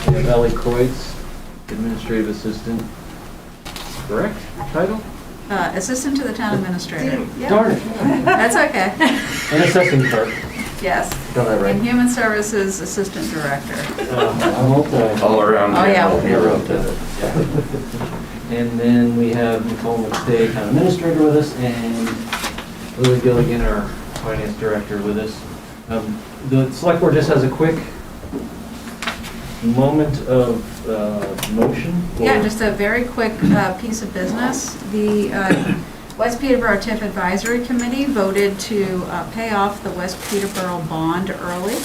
We have Ellie Kreutz, Administrative Assistant, correct title? Assistant to the town administrator. Yep. Darn it. That's okay. And Assessing Clerk, Yes. got that right. And Human Services Assistant Director. I won't, All around. Oh, yeah. You're up to it. Yeah. And then we have Nicole McStay, Town Administrator with us, and Lily Gilligan, our Finance Director with us. The Select Board just has a quick moment of motion. Yeah, just a very quick piece of business. The West Peterborough TIF Advisory Committee voted to pay off the West Peterborough bond early.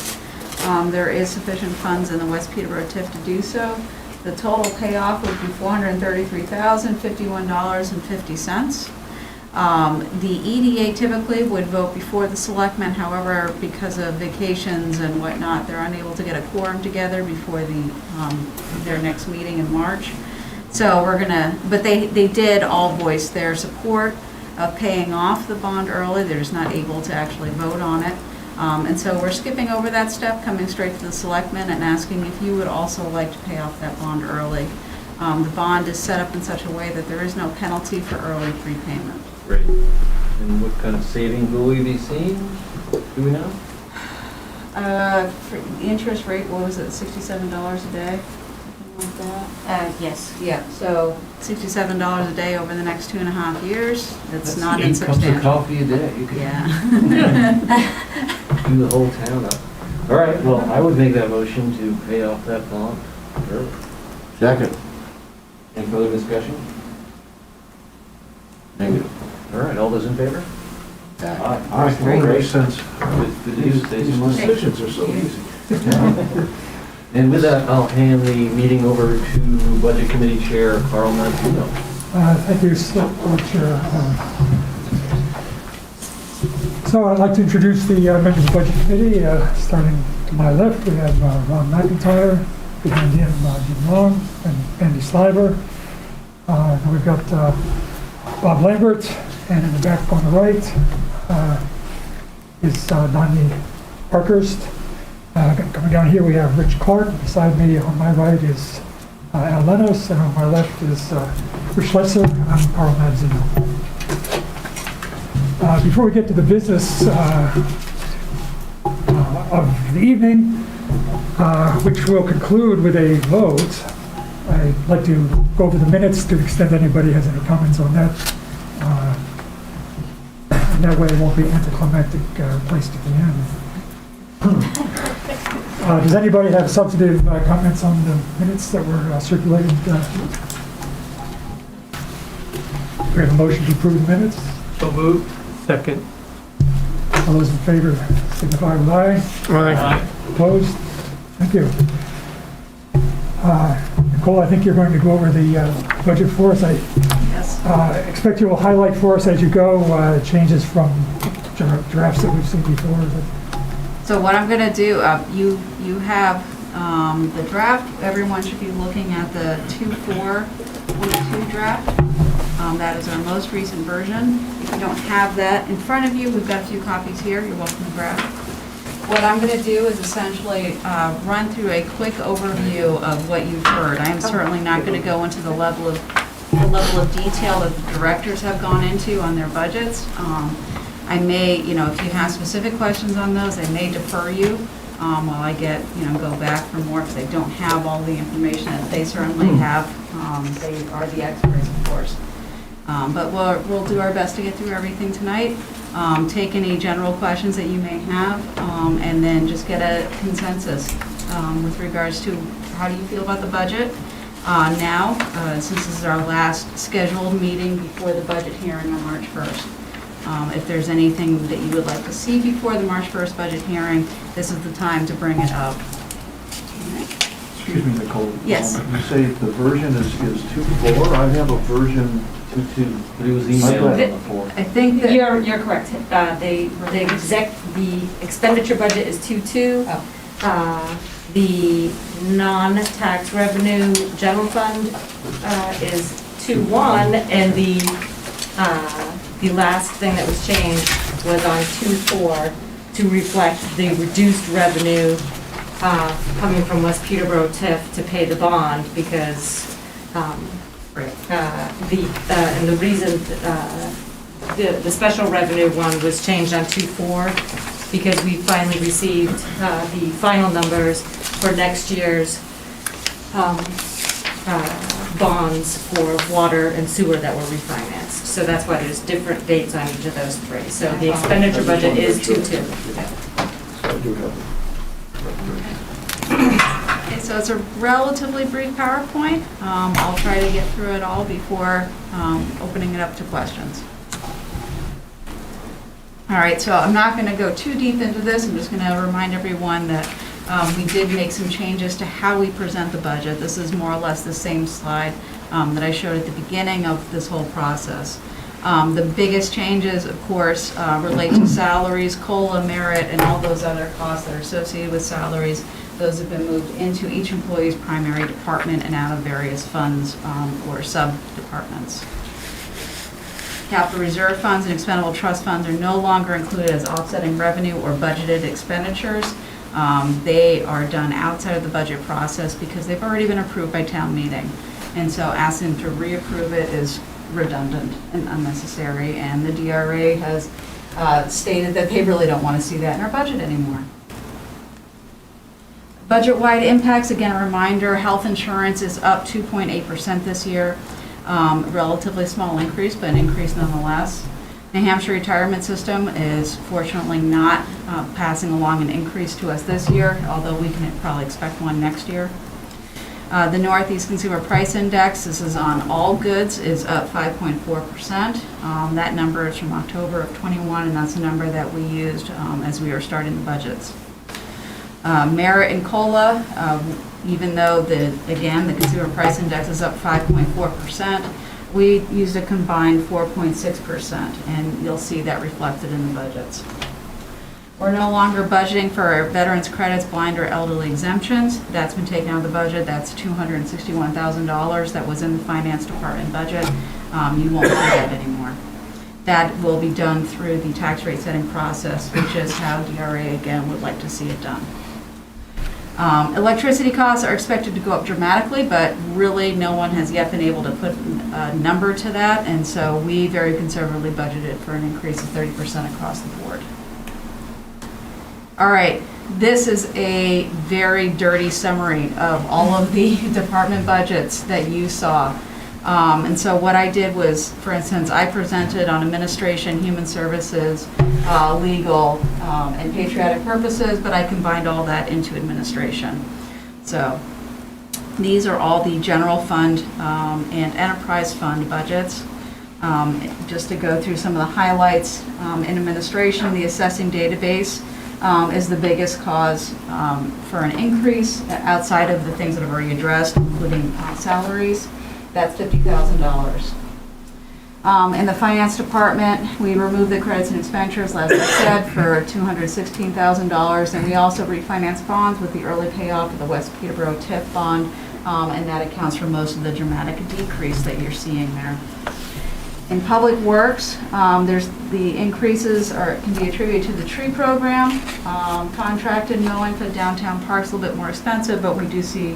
There is sufficient funds in the West Peterborough TIF to do so. The total payoff would be $433,051.50. The EDA typically would vote before the selectmen, however, because of vacations and whatnot, they're unable to get a quorum together before their next meeting in March. So we're gonna, but they did all voice their support of paying off the bond early. They're just not able to actually vote on it. And so we're skipping over that step, coming straight to the selectmen and asking if you would also like to pay off that bond early. The bond is set up in such a way that there is no penalty for early prepayment. Great. And what kind of savings will we be seeing? Do we know? For the interest rate, what was it, $67 a day? Something like that? Yes. Yeah, so $67 a day over the next 2.5 years. It's not 8 cups of insubstantial. coffee a day. You could Yeah. do the whole town up. All right, well, I would make that motion to pay off that bond early. Second. Any further discussion? Negative. All right, all those in favor? Aye. Great. Makes sense. Good news, These Stacy. decisions are so easy. And with that, I'll hand the meeting over to Budget Committee Chair Carl Mazzino. Thank you, Select Board Chair. So I'd like to introduce the members of the Budget Committee. Starting to my left, we have Ron McIntyre, behind him Jim Long, and Andy Sliver. And we've got Bob Lambert, and in the back on the right is Donnie Parkhurst. Coming down here, we have Rich Clark. Beside me on my right is Al Lenos, and on my left is Rich Lesser. I'm Carl Mazzino. Before we get to the business of the evening, which will conclude with a vote, I'd like to go over the minutes to the extent anybody has any comments on that. And that way it won't be anticlimactic place to the end. Does anybody have substantive comments on the minutes that were circulated? We have a motion to approve the minutes. So moved. Second. All those in favor signify with aye. Aye. Opposed? Thank you. Nicole, I think you're going to go over the budget for us. I Yes. expect you will highlight for us as you go changes from drafts that we've seen before. So what I'm going to do, you have the draft. Everyone should be looking at the 2/4/22 draft. That is our most recent version. If you don't have that in front of you, we've got a few copies here. You're welcome to grab. What I'm going to do is essentially run through a quick overview of what you've heard. I am certainly not going to go into the level of detail that the directors have gone into on their budgets. I may, if you have specific questions on those, I may defer you while I go back for more, because I don't have all the information that they certainly have. They are the experts, of course. But we'll do our best to get through everything tonight, take any general questions that you may have, and then just get a consensus with regards to how do you feel about the budget now, since this is our last scheduled meeting before the budget hearing on March 1st. If there's anything that you would like to see before the March 1st budget hearing, this is the time to bring it up. Excuse me, Nicole. Yes. You say the version is 2.4? I have a version 2.2. But it was emailed on the 4th. I think that... You're correct. The expenditure budget is 2.2. The non-tax revenue general fund is 2.1, and the last thing that was changed was on 2.4 to reflect the reduced revenue coming from West Peterborough TIF to pay the bond because and the reason the special revenue one was changed on 2/4 because we finally received the final numbers for next year's bonds for water and sewer that were refinanced. So that's why there's different dates on each of those three. So the expenditure budget is 2/2. So I do have Okay, so it's a relatively brief PowerPoint. I'll try to get through it all before opening it up to questions. All right, so I'm not going to go too deep into this. I'm just going to remind everyone that we did make some changes to how we present the budget. This is more or less the same slide that I showed at the beginning of this whole process. The biggest changes, of course, relate to salaries, COLA, merit, and all those other costs that are associated with salaries. Those have been moved into each employee's primary department and out of various funds or sub-departments. Capital reserve funds and expendable trust funds are no longer included as offsetting revenue or budgeted expenditures. They are done outside of the budget process because they've already been approved by town meeting. And so asking to reapprove it is redundant and unnecessary. And the DRA has stated that they really don't want to see that in our budget anymore. Budget-wide impacts, again, a reminder, health insurance is up 2.8% this year. Relatively small increase, but an increase nonetheless. New Hampshire retirement system is fortunately not passing along an increase to us this year, although we can probably expect one next year. The Northeast Consumer Price Index, this is on all goods, is up 5.4%. That number is from October of 21, and that's the number that we used as we were starting the budgets. Merit and COLA, even though the Consumer Price Index is up 5.4%, we used a combined 4.6%, and you'll see that reflected in the budgets. We're no longer budgeting for veterans credits, blind or elderly exemptions. That's been taken out of the budget. That's $261,000 that was in the finance department budget. You won't see that anymore. That will be done through the tax rate setting process, which is how DRA, again, would like to see it done. Electricity costs are expected to go up dramatically, but really no one has yet been able to put a number to that, and so we very conservatively budgeted for an increase of 30% across the board. All right, this is a very dirty summary of all of the department budgets that you saw. And so what I did was, for instance, I presented on administration, human services, legal, and patriotic purposes, but I combined all that into administration. So these are all the general fund and enterprise fund budgets. Just to go through some of the highlights, in administration, the assessing database is the biggest cause for an increase outside of the things that I've already addressed, including salaries. That's $50,000. In the finance department, we removed the credits and expenditures, as I said, for $216,000, and we also refinanced bonds with the early payoff of the West Peterborough TIF bond, and that accounts for most of the dramatic decrease that you're seeing there. In public works, there's the increases can be attributed to the tree program. Contracted mowing for the downtown parks a little bit more expensive, but we do see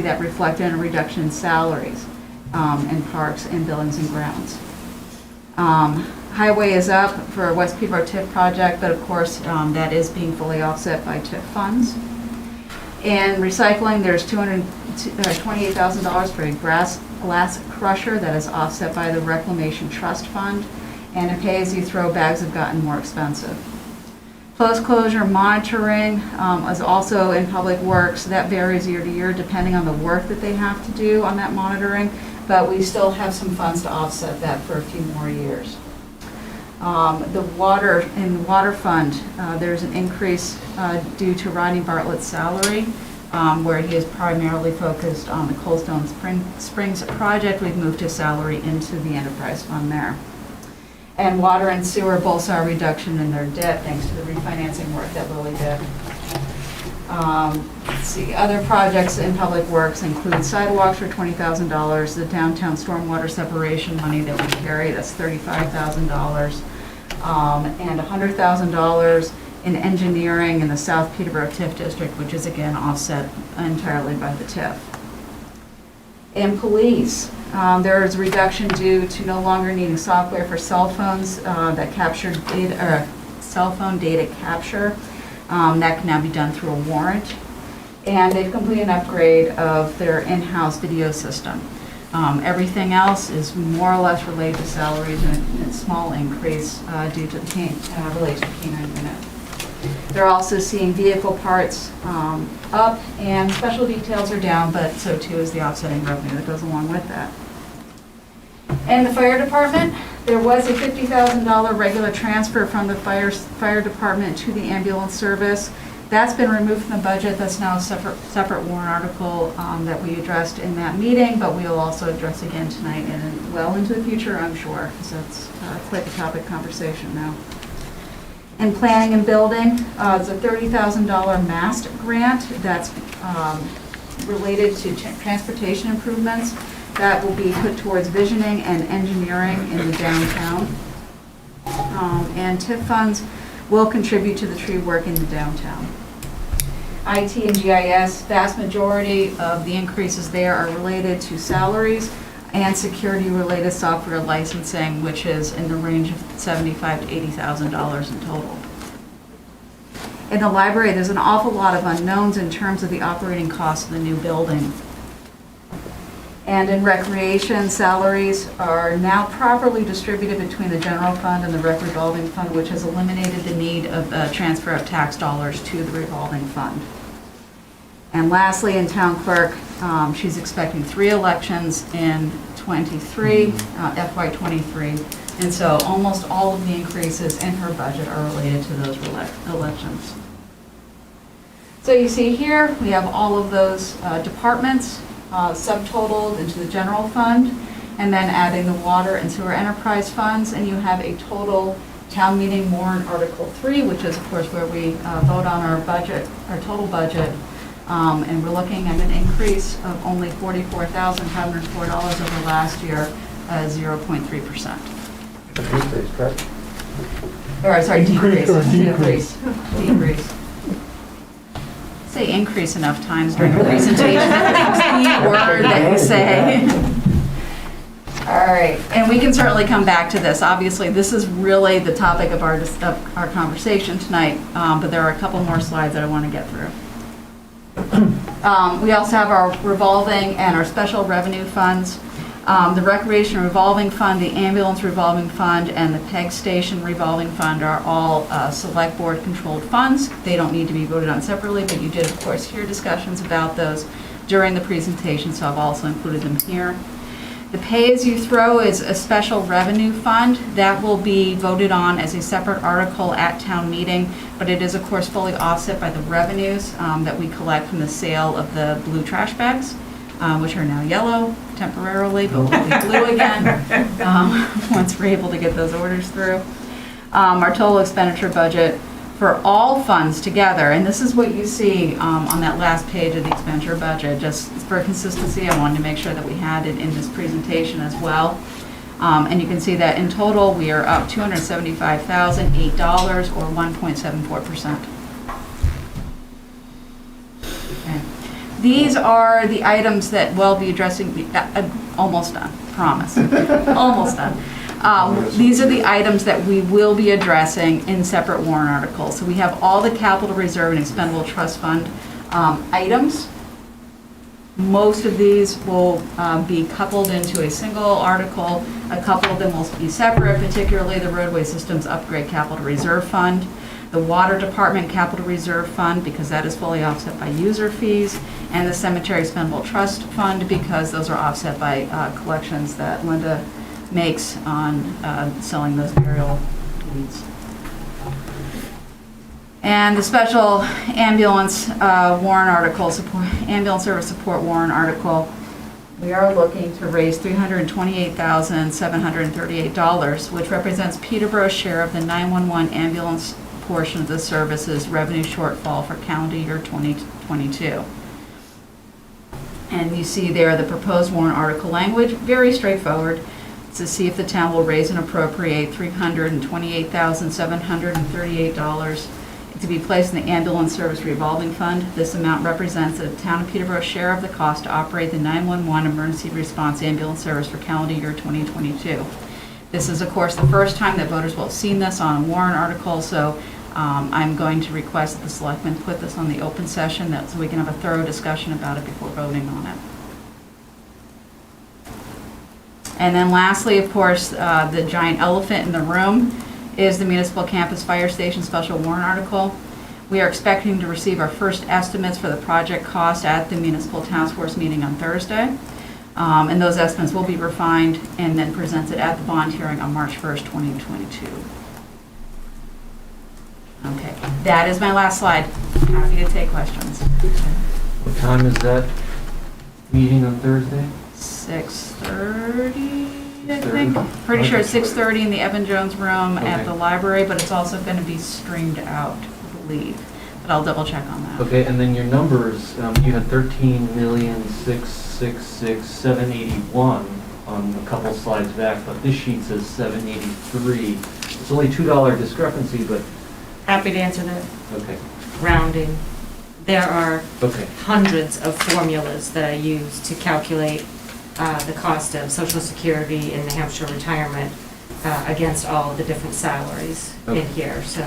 that reflected in a reduction in salaries in parks and buildings and grounds. Highway is up for West Peterborough TIF project, but of course that is being fully offset by TIF funds. In recycling, there's $28,000 for a glass crusher that is offset by the Reclamation Trust Fund, and in pay-as-you-throw, bags have gotten more expensive. Post-closure monitoring is also in public works. That varies year to year depending on the work that they have to do on that monitoring, but we still have some funds to offset that for a few more years. In the water fund, there's an increase due to Rodney Bartlett's salary, where he is primarily focused on the Coldstone Springs project. We've moved his salary into the enterprise fund there. And water and sewer both saw a reduction in their debt thanks to the refinancing work that Lily did. Let's see, other projects in public works include sidewalks for $20,000, the downtown stormwater separation money that we carry, that's $35,000, and $100,000 in engineering in the South Peterborough TIF district, which is again offset entirely by the TIF. In police, there is a reduction due to no longer needing software for cell phones that capture data, cell phone data capture. That can now be done through a warrant. And they've completed an upgrade of their in-house video system. Everything else is more or less related to salaries and a small increase due to the related to the canine unit. They're also seeing vehicle parts up and special details are down, but so too is the offsetting revenue that goes along with that. In the fire department, there was a $50,000 regular transfer from the fire department to the ambulance service. That's been removed from the budget. That's now a separate warrant article that we addressed in that meeting, but we will also address again tonight and well into the future, I'm sure, because that's quite the topic conversation now. In planning and building, it's a $30,000 Mast grant that's related to transportation improvements that will be put towards visioning and engineering in the downtown. And TIF funds will contribute to the tree work in the downtown. IT and GIS, vast majority of the increases there are related to salaries and security-related software licensing, which is in the range of $75,000 to $80,000 in total. In the library, there's an awful lot of unknowns in terms of the operating costs of the new building. And in recreation, salaries are now properly distributed between the general fund and the rec revolving fund, which has eliminated the need of transfer of tax dollars to the revolving fund. And lastly, in town clerk, she's expecting 3 elections in '23, FY23, and so almost all of the increases in her budget are related to those elections. So you see here, we have all of those departments subtotaled into the general fund, and then adding the water and sewer enterprise funds, and you have a total town meeting warrant Article 3, which is of course where we vote on our budget, our total budget, and we're looking at an increase of only $44,504 over last year, 0.3%. Decrease, correct? Or sorry, Increase or decrease. Decrease. Say increase enough times during the presentation. It's the word that you say. All right, and we can certainly come back to this. Obviously, this is really the topic of our conversation tonight, but there are a couple more slides that I want to get through. We also have our revolving and our special revenue funds. The Recreation Revolving Fund, the Ambulance Revolving Fund, and the PEG Station Revolving Fund are all select board controlled funds. They don't need to be voted on separately, but you did of course hear discussions about those during the presentation, so I've also included them here. The pay-as-you-throw is a special revenue fund that will be voted on as a separate article at town meeting, but it is of course fully offset by the revenues that we collect from the sale of the blue trash bags, which are now yellow temporarily, but will be blue again once we're able to get those orders through. Our total expenditure budget for all funds together, and this is what you see on that last page of the expenditure budget. Just for consistency, I wanted to make sure that we had it in this presentation as well. And you can see that in total, we are up $275,008 or 1.74%. Okay. These are the items that we'll be addressing, almost done, promise, almost done. These are the items that we will be addressing in separate warrant articles. So we have all the capital reserve and expendable trust fund items. Most of these will be coupled into a single article. A couple of them will be separate, particularly the roadway systems upgrade capital reserve fund, the water department capital reserve fund, because that is fully offset by user fees, and the cemetery expendable trust fund, because those are offset by collections that Linda makes on selling those burial deeds. And the special ambulance warrant article, ambulance service support warrant article, we are looking to raise $328,738, which represents Peterborough's share of the 911 ambulance portion of the service's revenue shortfall for calendar year 2022. And you see there the proposed warrant article language, very straightforward. To see if the town will raise and appropriate $328,738 to be placed in the ambulance service revolving fund. This amount represents the town of Peterborough's share of the cost to operate the 911 emergency response ambulance service for calendar year 2022. This is, of course, the first time that voters will have seen this on a warrant article, so I'm going to request that the selectmen put this on the open session so we can have a thorough discussion about it before voting on it. And then lastly, of course, the giant elephant in the room is the Municipal Campus Fire Station Special Warrant Article. We are expecting to receive our first estimates for the project cost at the Municipal Task Force meeting on Thursday. And those estimates will be refined and then presented at the bond hearing on March 1st, 2022. Okay, that is my last slide. Happy to take questions. What time is that meeting on Thursday? 6:30, I think. 6:30? Pretty sure it's 6:30 in the Evan Jones room at Okay. the library, but it's also going to be streamed out, I believe. But I'll double check on that. Okay, and then your numbers, you had 13,666,781 on a couple slides back, but this sheet says 783. It's only $2 discrepancy, but, Happy to answer that. okay, Rounding. There are okay. hundreds of formulas that I use to calculate the cost of Social Security and New Hampshire retirement against all the different salaries in Okay. here, so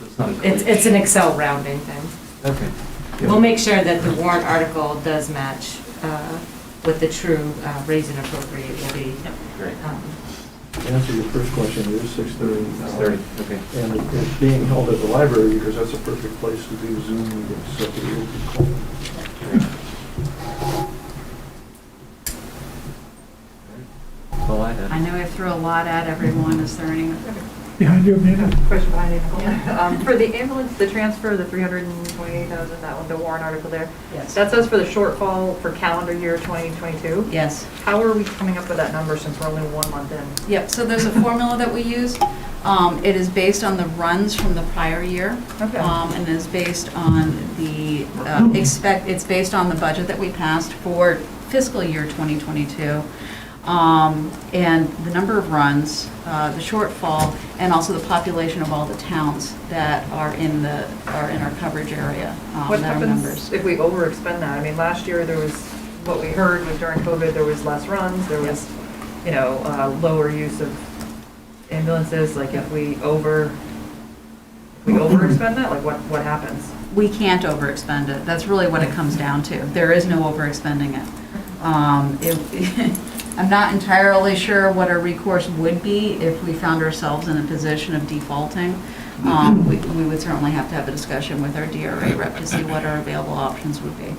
It's not a it's an Excel rounding thing. Okay. We'll make sure that the warrant article does match what the true raise and appropriate will be. Great. To answer your first question, it is 6:30. 6:30, okay. And it's being held at the library because that's a perfect place to do Zoom meetings, so the open call. That's all I had. I know I threw a lot at everyone. Is there any? Behind you, Amanda? Question behind you, Nicole. For the ambulance, the transfer, the 328,000, that one, the warrant article there, Yes. that says for the shortfall for calendar year 2022. Yes. How are we coming up with that number since we're only 1 month in? Yep, so there's a formula that we use. It is based on the runs from the prior year. Okay. And is based on the, it's based on the budget that we passed for fiscal year 2022. And the number of runs, the shortfall, and also the population of all the towns that are in our coverage area. What that are happens members. if we overexpend that? I mean, last year there was, what we heard was during COVID, there was less runs, there was, lower use of ambulances, like if we overexpend that, like what happens? We can't overexpend it. That's really what it comes down to. There is no overexpending it. I'm not entirely sure what our recourse would be if we found ourselves in a position of defaulting. We would certainly have to have a discussion with our DRA rep to see what our available options would be.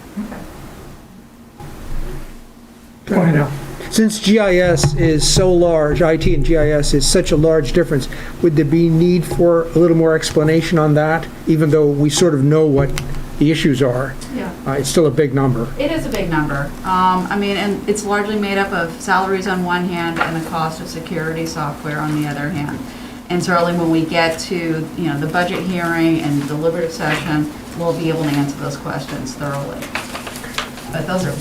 Go ahead, Al. Since GIS is so large, IT and GIS is such a large difference, would there be need for a little more explanation on that, even though we sort of know what the issues are? Yeah. It's still a big number. It is a big number. And it's largely made up of salaries on one hand and the cost of security software on the other hand. And certainly when we get to, the budget hearing and deliberative session, we'll be able to answer those questions thoroughly. But those are,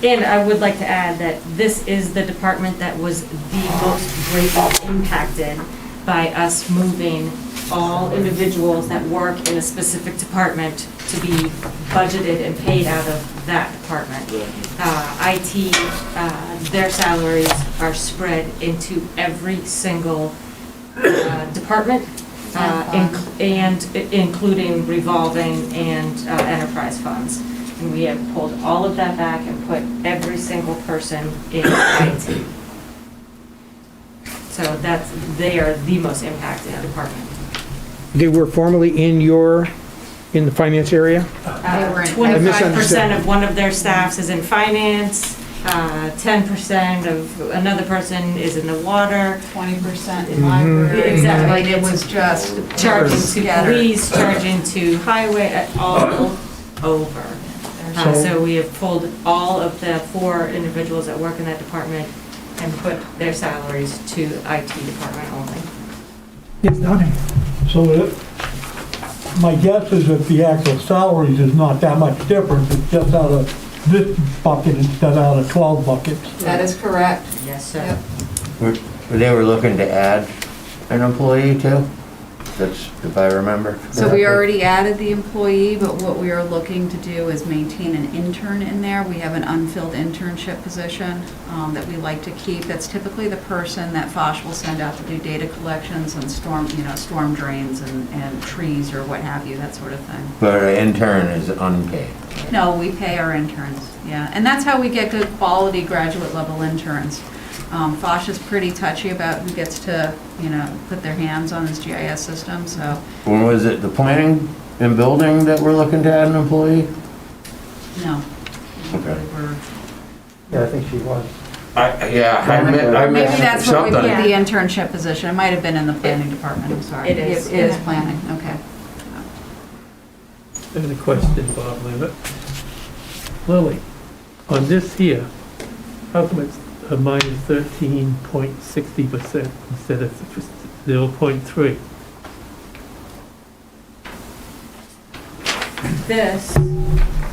And I would like to add that this is the department that was the most greatly impacted by us moving all individuals that work in a specific department to be budgeted and paid out of that department. IT, their salaries are spread into every single department, and including revolving and enterprise funds. And we have pulled all of that back and put every single person in IT. So they are the most impacted department. They were formerly in the finance area? They were in- 25% of one of their staffs is in finance, 10% of another person is in the water, 20% in library. Exactly. Like it was just charging to scattered. police, charging to highway, all over. So we have pulled all of the 4 individuals that work in that department and put their salaries to IT department only. Yes, Donnie? So my guess is that the actual salaries is not that much difference, it's just out of this bucket instead out of 12 buckets. That is correct. Yes, sir. Yep. They were looking to add an employee too? that's, if I remember. So we already added the employee, but what we are looking to do is maintain an intern in there. We have an unfilled internship position that we like to keep. That's typically the person that Fosh will send out to do data collections and storm drains and trees or what have you, that sort of thing. But an intern is unpaid. No, we pay our interns, yeah. And that's how we get good quality graduate level interns. Fosh is pretty touchy about who gets to, put their hands on his GIS system, so. When was it, the planning and building that we're looking to add an employee? No. Okay. We're- Yeah, I think she was. I Maybe missed that's what we put something. the internship position. It might have been in the planning department, I'm sorry. It is. It is planning, okay. I have a question, Bob Levitt. Lily, on this here, how come it's a minus 13.60% instead of 0.3? This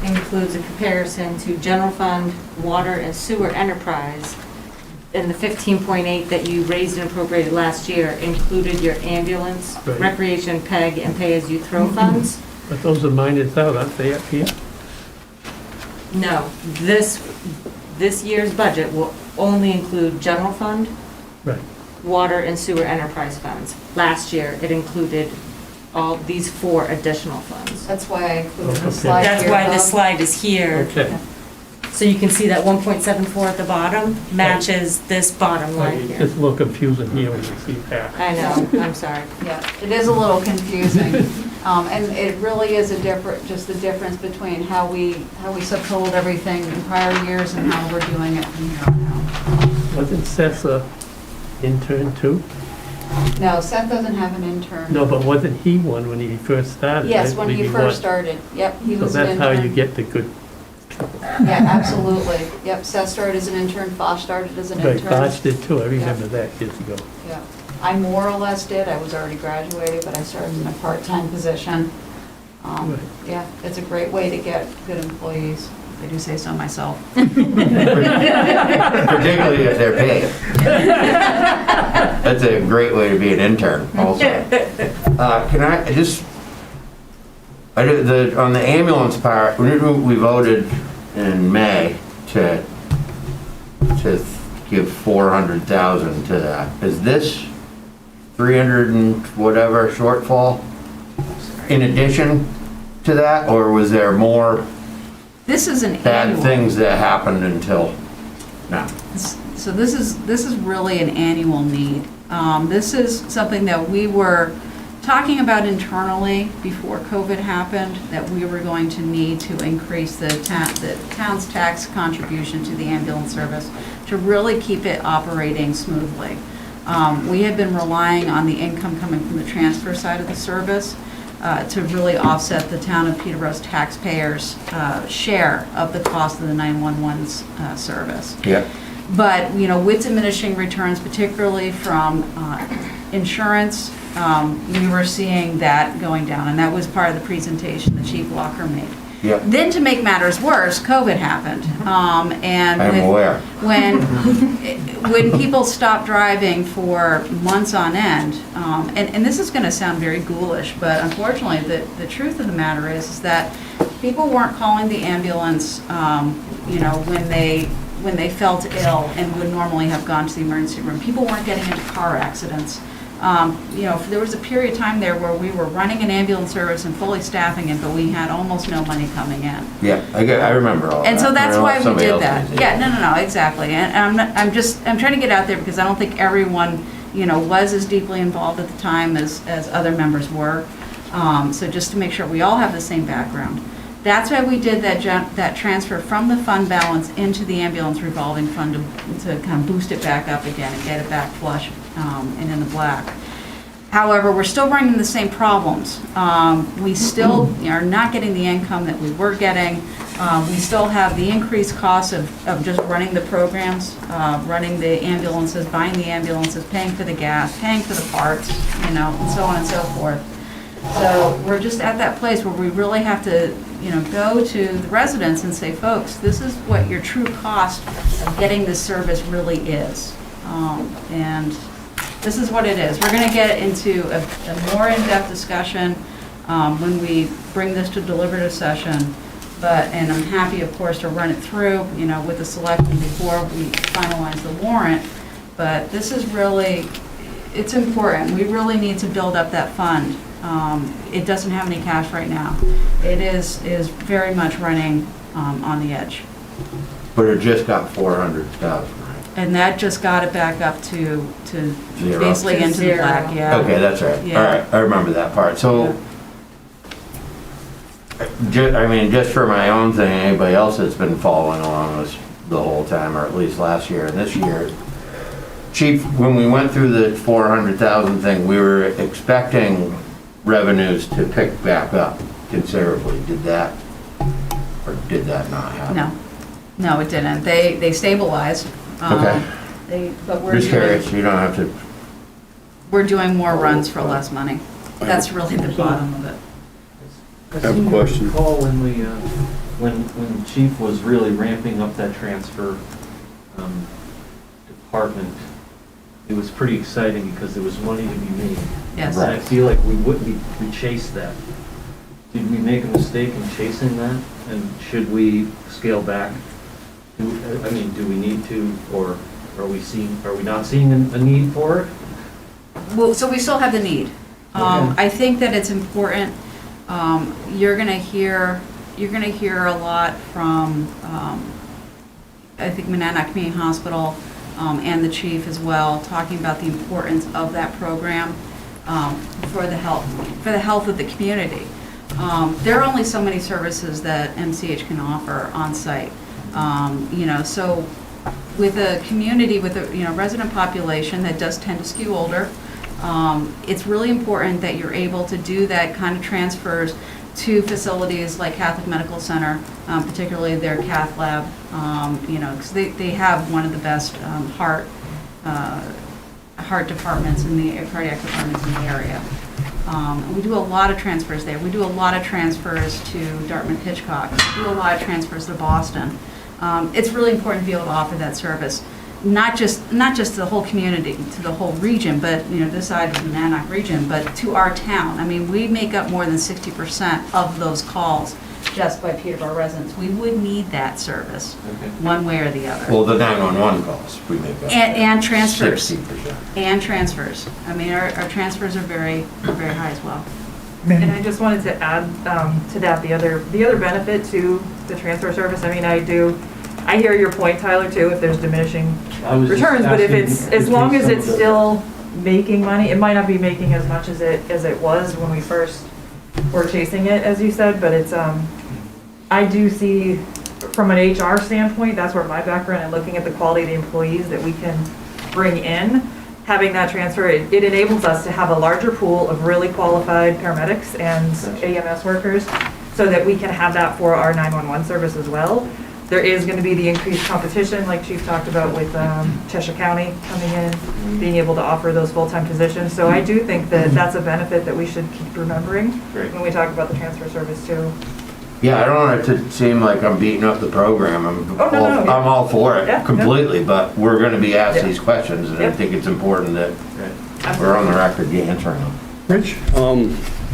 includes a comparison to general fund, water and sewer enterprise. And the 15.8 that you raised and appropriated last year included your ambulance, Right. recreation, PEG, and pay-as-you-throw funds. But those are minus out, aren't they, up here? No, this year's budget will only include general fund, Right. water and sewer enterprise funds. Last year, it included all these 4 additional funds. That's why I included the Okay. slide here. That's why the Bob. slide is here. Okay. So you can see that 1.74 at the bottom matches this bottom line It's here. just a little confusing here when you see that. I know, I'm sorry. Yeah, it is a little confusing. And it really is just the difference between how we subtotaled everything in prior years and how we're doing it from here on out. Wasn't Seth a intern too? No, Seth doesn't have an intern. No, but wasn't he one when he first started? Yes, I when he believe first was. started. Yep, he So was an that's how you intern. get the good, Yeah, absolutely. Yep, Seth started as an intern, Fosh started as an right, intern. Bosch did too, I remember that years ago. Yeah, I more or less did. I was already graduated, but I started in a part-time position. Right. Yeah, it's a great way to get good employees. I do say so myself. Particularly if they're paid. That's a great way to be an intern also. Can I just, on the ambulance part, we voted in May to give 400,000 to that. Is this 300 and whatever shortfall in addition to that, or was there more This is an bad annual. things that happened until now? So this is really an annual need. This is something that we were talking about internally before COVID happened, that we were going to need to increase the town's tax contribution to the ambulance service to really keep it operating smoothly. We had been relying on the income coming from the transfer side of the service to really offset the town of Peterborough's taxpayers' share of the cost of the 911 service. Yeah. But, with diminishing returns, particularly from insurance, we were seeing that going down, and that was part of the presentation that Chief Walker made. Yeah. Then, to make matters worse, COVID happened. And I'm aware. when people stopped driving for months on end, and this is going to sound very ghoulish, but unfortunately, the truth of the matter is that people weren't calling the ambulance, when they felt ill and would normally have gone to the emergency room. People weren't getting into car accidents. There was a period of time there where we were running an ambulance service and fully staffing it, but we had almost no money coming in. Yeah, I remember all that. And so that's why we Somebody did else that. did. Yeah, no, exactly. And I'm trying to get out there because I don't think everyone, was as deeply involved at the time as other members were. So just to make sure we all have the same background. That's why we did that transfer from the fund balance into the ambulance revolving fund to kind of boost it back up again and get it back flush and in the black. However, we're still running the same problems. We still are not getting the income that we were getting. We still have the increased costs of just running the programs, running the ambulances, buying the ambulances, paying for the gas, paying for the parts, and so on and so forth. So we're just at that place where we really have to, go to the residents and say, folks, this is what your true cost of getting this service really is. And This is what it is. We're gonna get into a more in-depth discussion when we bring this to deliberative session. And I'm happy, of course, to run it through, you know, with the selectmen before we finalize the warrant. But this is really, it's important. We really need to build up that fund. It doesn't have any cash right now. It is very much running on the edge. But it just got 400,000, right? And that just got it back up to Zero. basically To into the zero. black, yeah. Okay, that's right. Yeah. All right, I remember that part. So, I mean, just for my own thing, anybody else that's been following along this the whole time, or at least last year and this year, Chief, when we went through the 400,000 thing, we were expecting revenues to pick back up considerably. Did that, or did that not happen? No, it didn't. They stabilized. Okay. But Just curious, you don't have to. we're doing more runs for less money. That's really the bottom of it. I have a seem to question. recall when we, when Chief was really ramping up that transfer department, it was pretty exciting because there was money to be made. Yes. And I feel like we chased that. Did we make a mistake in chasing that? And should we scale back? I mean, do we need to, or are we not seeing a need for it? Well, so we still have the need. Okay. I think that it's important. You're gonna hear a lot from, I think Monadnock Community Hospital, and the chief as well, talking about the importance of that program, for the health of the community. There are only so many services that MCH can offer on site. You know, so with a community, with a, you know, resident population that does tend to skew older, it's really important that you're able to do that kind of transfers to facilities like Catholic Medical Center, particularly their cath lab, you know, because they have one of the best heart departments in the cardiac departments in the area. We do a lot of transfers there. We do a lot of transfers to Dartmouth-Hitchcock. We do a lot of transfers to Boston. It's really important to be able to offer that service, not just to the whole community, to the whole region, but, you know, this side of the Monadnock region, but to our town. I mean, we make up more than 60% of those calls just by Peterborough residents. We would need that service, Okay. one way or the other. Well, the 911 calls, we make up. And transfers. 60%. And transfers. I mean, our transfers are very high as well. And I just wanted to add to that, the other benefit to the transfer service. I mean, I hear your point, Tyler, too, if there's diminishing I was just returns, but if asking it's, in as long case as some it's of the- still making money, it might not be making as much as it was when we first were chasing it, as you said, but it's, I do see, from an HR standpoint, that's where my background, and looking at the quality of the employees that we can bring in, having that transfer, it enables us to have a larger pool of really qualified paramedics and AMS workers, so that we can have that for our 911 service as well. There is going to be the increased competition, like Chief talked about, with Cheshire County coming in, being able to offer those full-time positions. So I do think that that's a benefit that we should keep remembering Great. when we talk about the transfer service too. Yeah, I don't want it to seem like I'm beating up the program. Oh, no, no, yeah. I'm all for Yeah, it completely, but we're gonna be asked Yeah. these questions, and I Yep. think it's important that Right. we're on the record answering them. Rich?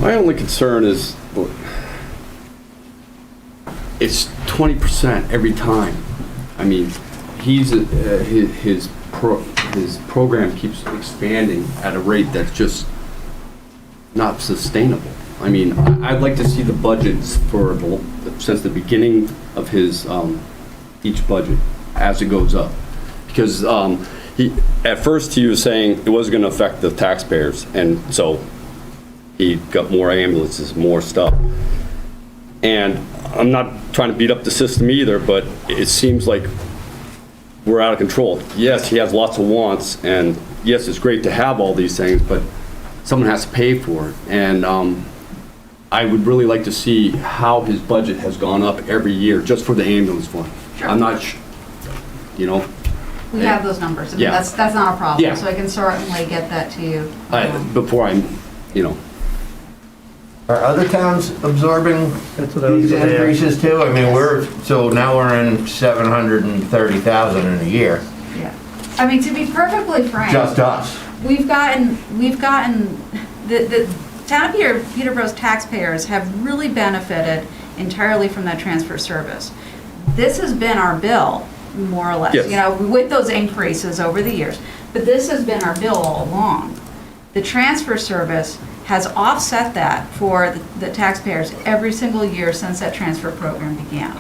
My only concern is, it's 20% every time. I mean, his program keeps expanding at a rate that's just not sustainable. I mean, I'd like to see the budgets since the beginning of his, each budget as it goes up. Because at first he was saying it wasn't gonna affect the taxpayers, and so he got more ambulances, more stuff. And I'm not trying to beat up the system either, but it seems like we're out of control. Yes, he has lots of wants, and yes, it's great to have all these things, but someone has to pay for it. And I would really like to see how his budget has gone up every year just for the ambulance fund. Sure. I'm not, you know, We have those numbers. I mean, Yeah. that's not a problem. Yeah. So I can certainly get that to you. before I'm, you know. Are other towns absorbing That's what I was these gonna ask. increases too? I mean, now we're in 730,000 in a year, Yeah. I mean, to be perfectly frank. just us. we've gotten, the town of Peterborough's taxpayers have really benefited entirely from that transfer service. This has been our bill, more or less, Yes. you know, with those increases over the years. But this has been our bill all along. The transfer service has offset that for the taxpayers every single year since that transfer program began.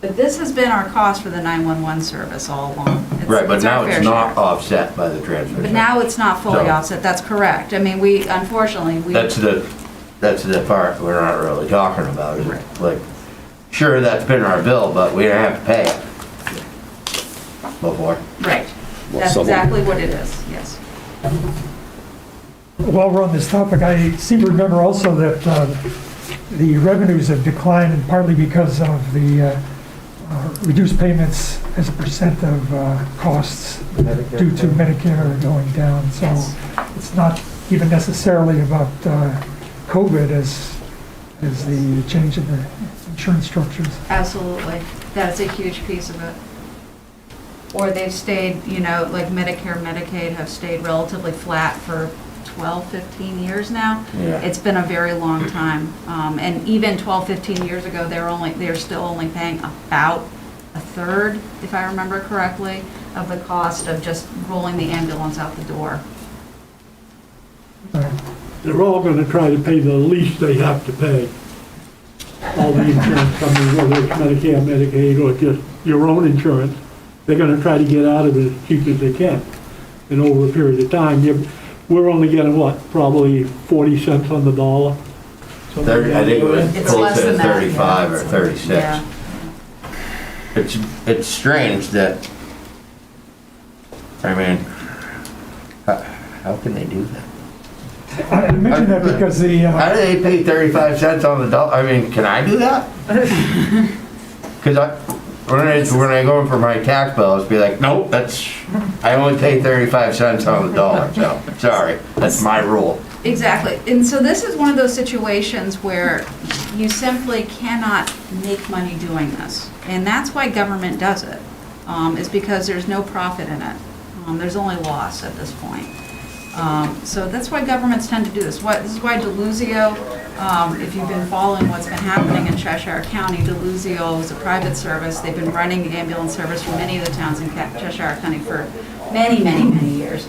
But this has been our cost for the 911 service all along. Right, but It's our now fair it's not share. offset by the transfer. But now it's not fully So- offset, that's correct. I mean, we, unfortunately, we. That's the part we're not really talking about, is it? Like, sure, that's been our bill, but we don't have to pay it before. Right, Well, that's someone- exactly what it is, yes. While we're on this topic, I seem to remember also that the revenues have declined, and partly because of the reduced payments as a percent of costs due to Medicare going down. So Yes. it's not even necessarily about COVID as the change in the insurance structures. Absolutely, that is a huge piece of it. Or they've stayed, you know, like Medicare, Medicaid have stayed relatively flat for 12, 15 years now. Yeah. It's been a very long time. And even 12, 15 years ago, they're still only paying about a third, if I remember correctly, of the cost of just rolling the ambulance out the door. They're all gonna try to pay the least they have to pay. All the insurance companies, whether it's Medicare, Medicaid, or just your own insurance, they're gonna try to get out of it as cheap as they can. And over a period of time, we're only getting what, probably 40 cents on the dollar? I think it was It's less close to than that, 35 yeah. or 36. Yeah. It's strange that, I mean, how can they do that? I mention that because the, How do they pay 35 cents on the dollar? I mean, can I do that? Because when I go in for my tax bill, it's be like, nope, I only pay 35 cents on the dollar, so, sorry, that's my rule. Exactly. And so this is one of those situations where you simply cannot make money doing this. And that's why government does it, is because there's no profit in it. There's only loss at this point. So that's why governments tend to do this. This is why Deluzio, if you've been following what's been happening in Cheshire County, Deluzio is a private service. They've been running the ambulance service for many of the towns in Cheshire County for many, many, many years.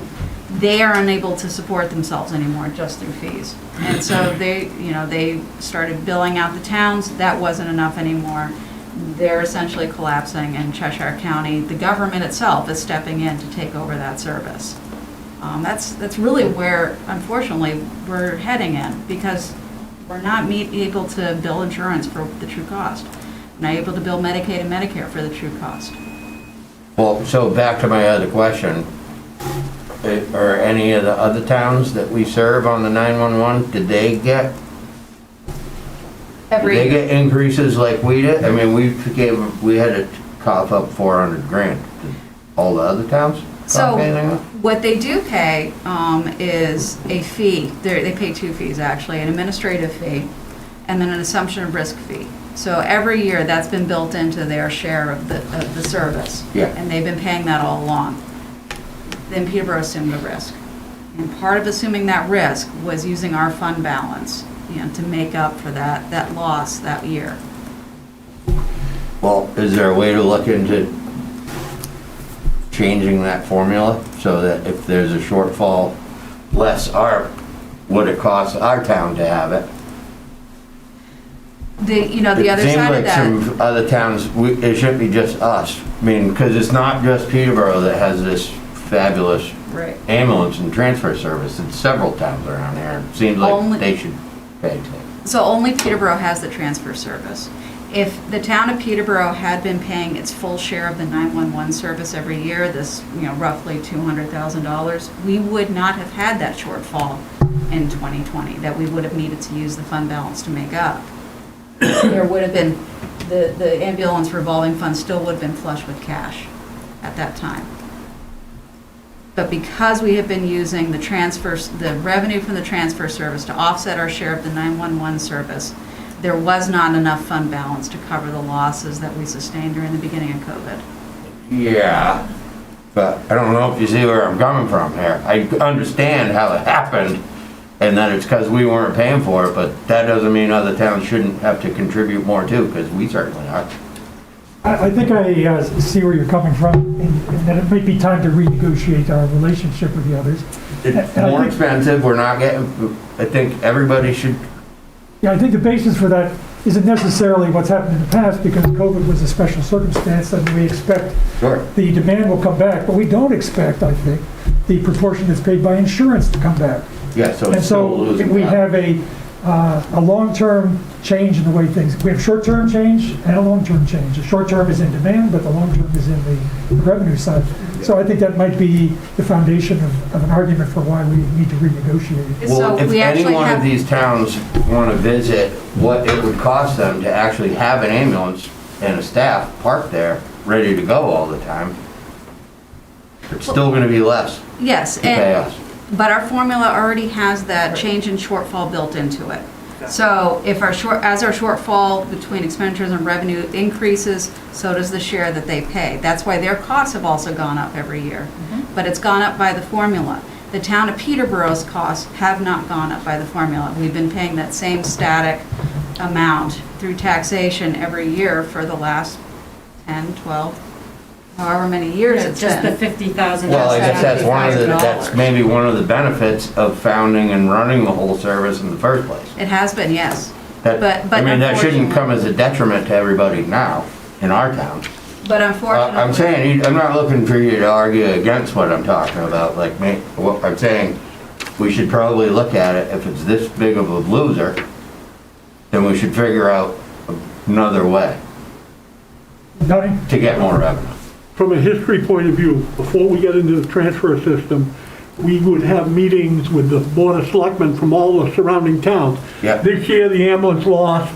They are unable to support themselves anymore just through fees. And so they started billing out the towns. That wasn't enough anymore. They're essentially collapsing in Cheshire County. The government itself is stepping in to take over that service. That's really where, unfortunately, we're heading in, because we're not able to bill insurance for the true cost. We're not able to bill Medicaid and Medicare for the true cost. Well, so back to my other question, are any of the other towns that we serve on the 911, did they get increases like we did? I mean, we had to cough up 400 grand. Did all the other towns cough anything up? What they do pay is a fee. They pay two fees, actually, an administrative fee and then an assumption of risk fee. So every year, that's been built into their share of the service. Yeah. And they've been paying that all along. Then Peterborough assumed the risk. And part of assuming that risk was using our fund balance, to make up for that loss that year. Well, is there a way to look into changing that formula so that if there's a shortfall, what it costs our town to have it? The other side of that. It seems like some other towns, it shouldn't be just us. I mean, because it's not just Peterborough that has this fabulous Right. ambulance and transfer service. It's several towns around here. It seems like Only- they should pay too. So only Peterborough has the transfer service. If the town of Peterborough had been paying its full share of the 911 service every year, this, roughly $200,000, we would not have had that shortfall in 2020 that we would have needed to use the fund balance to make up. There would have been, the ambulance revolving fund still would have been flush with cash at that time. But because we have been using the revenue from the transfer service to offset our share of the 911 service, there was not enough fund balance to cover the losses that we sustained during the beginning of COVID. Yeah, But I don't know if you see where I'm coming from here. I understand how it happened and that it's because we weren't paying for it, but that doesn't mean other towns shouldn't have to contribute more too, because we certainly are. I think I see where you're coming from, and that it might be time to renegotiate our relationship with the others. It's And I more think- expensive, we're not getting, I think everybody should, Yeah, I think the basis for that isn't necessarily what's happened in the past, because COVID was a special circumstance, and we expect sure. the demand will come back, but we don't expect, I think, the proportion that's paid by insurance to come back. Yeah, so And it's still so losing. we ground. have a long-term change in the way things, we have short-term change and a long-term change. The short-term is in demand, but the long-term is in the revenue side. So I think that might be the foundation of an argument for why we need to renegotiate it. So Well, if we any actually one of have, these towns want to visit what it would cost them to actually have an ambulance and a staff parked there, ready to go all the time, it's still gonna be less yes, to pay and, us. but our formula already has that change in shortfall built into it. So if as our shortfall between expenditures and revenue increases, so does the share that they pay. That's why their costs have also gone up every year. But it's gone up by the formula. The town of Peterborough's costs have not gone up by the formula. We've been paying that same static amount through taxation every year for the last 10, 12, however many years it's Just the been. $50,000. Well, I guess that's $75,000. maybe one of the benefits of founding and running the whole service in the first place. It has been, yes. That, But I mean, that shouldn't unfortunately- come as a detriment to everybody now in our town. But unfortunately. I'm saying, I'm not looking for you to argue against what I'm talking about, like me, what I'm saying, we should probably look at it, if it's this big of a loser, then we should figure out another way Donnie? to get more revenue. From a history point of view, before we get into the transfer system, we would have meetings with the Board of Selectmen from all the surrounding towns. Yep. This year, the ambulance lost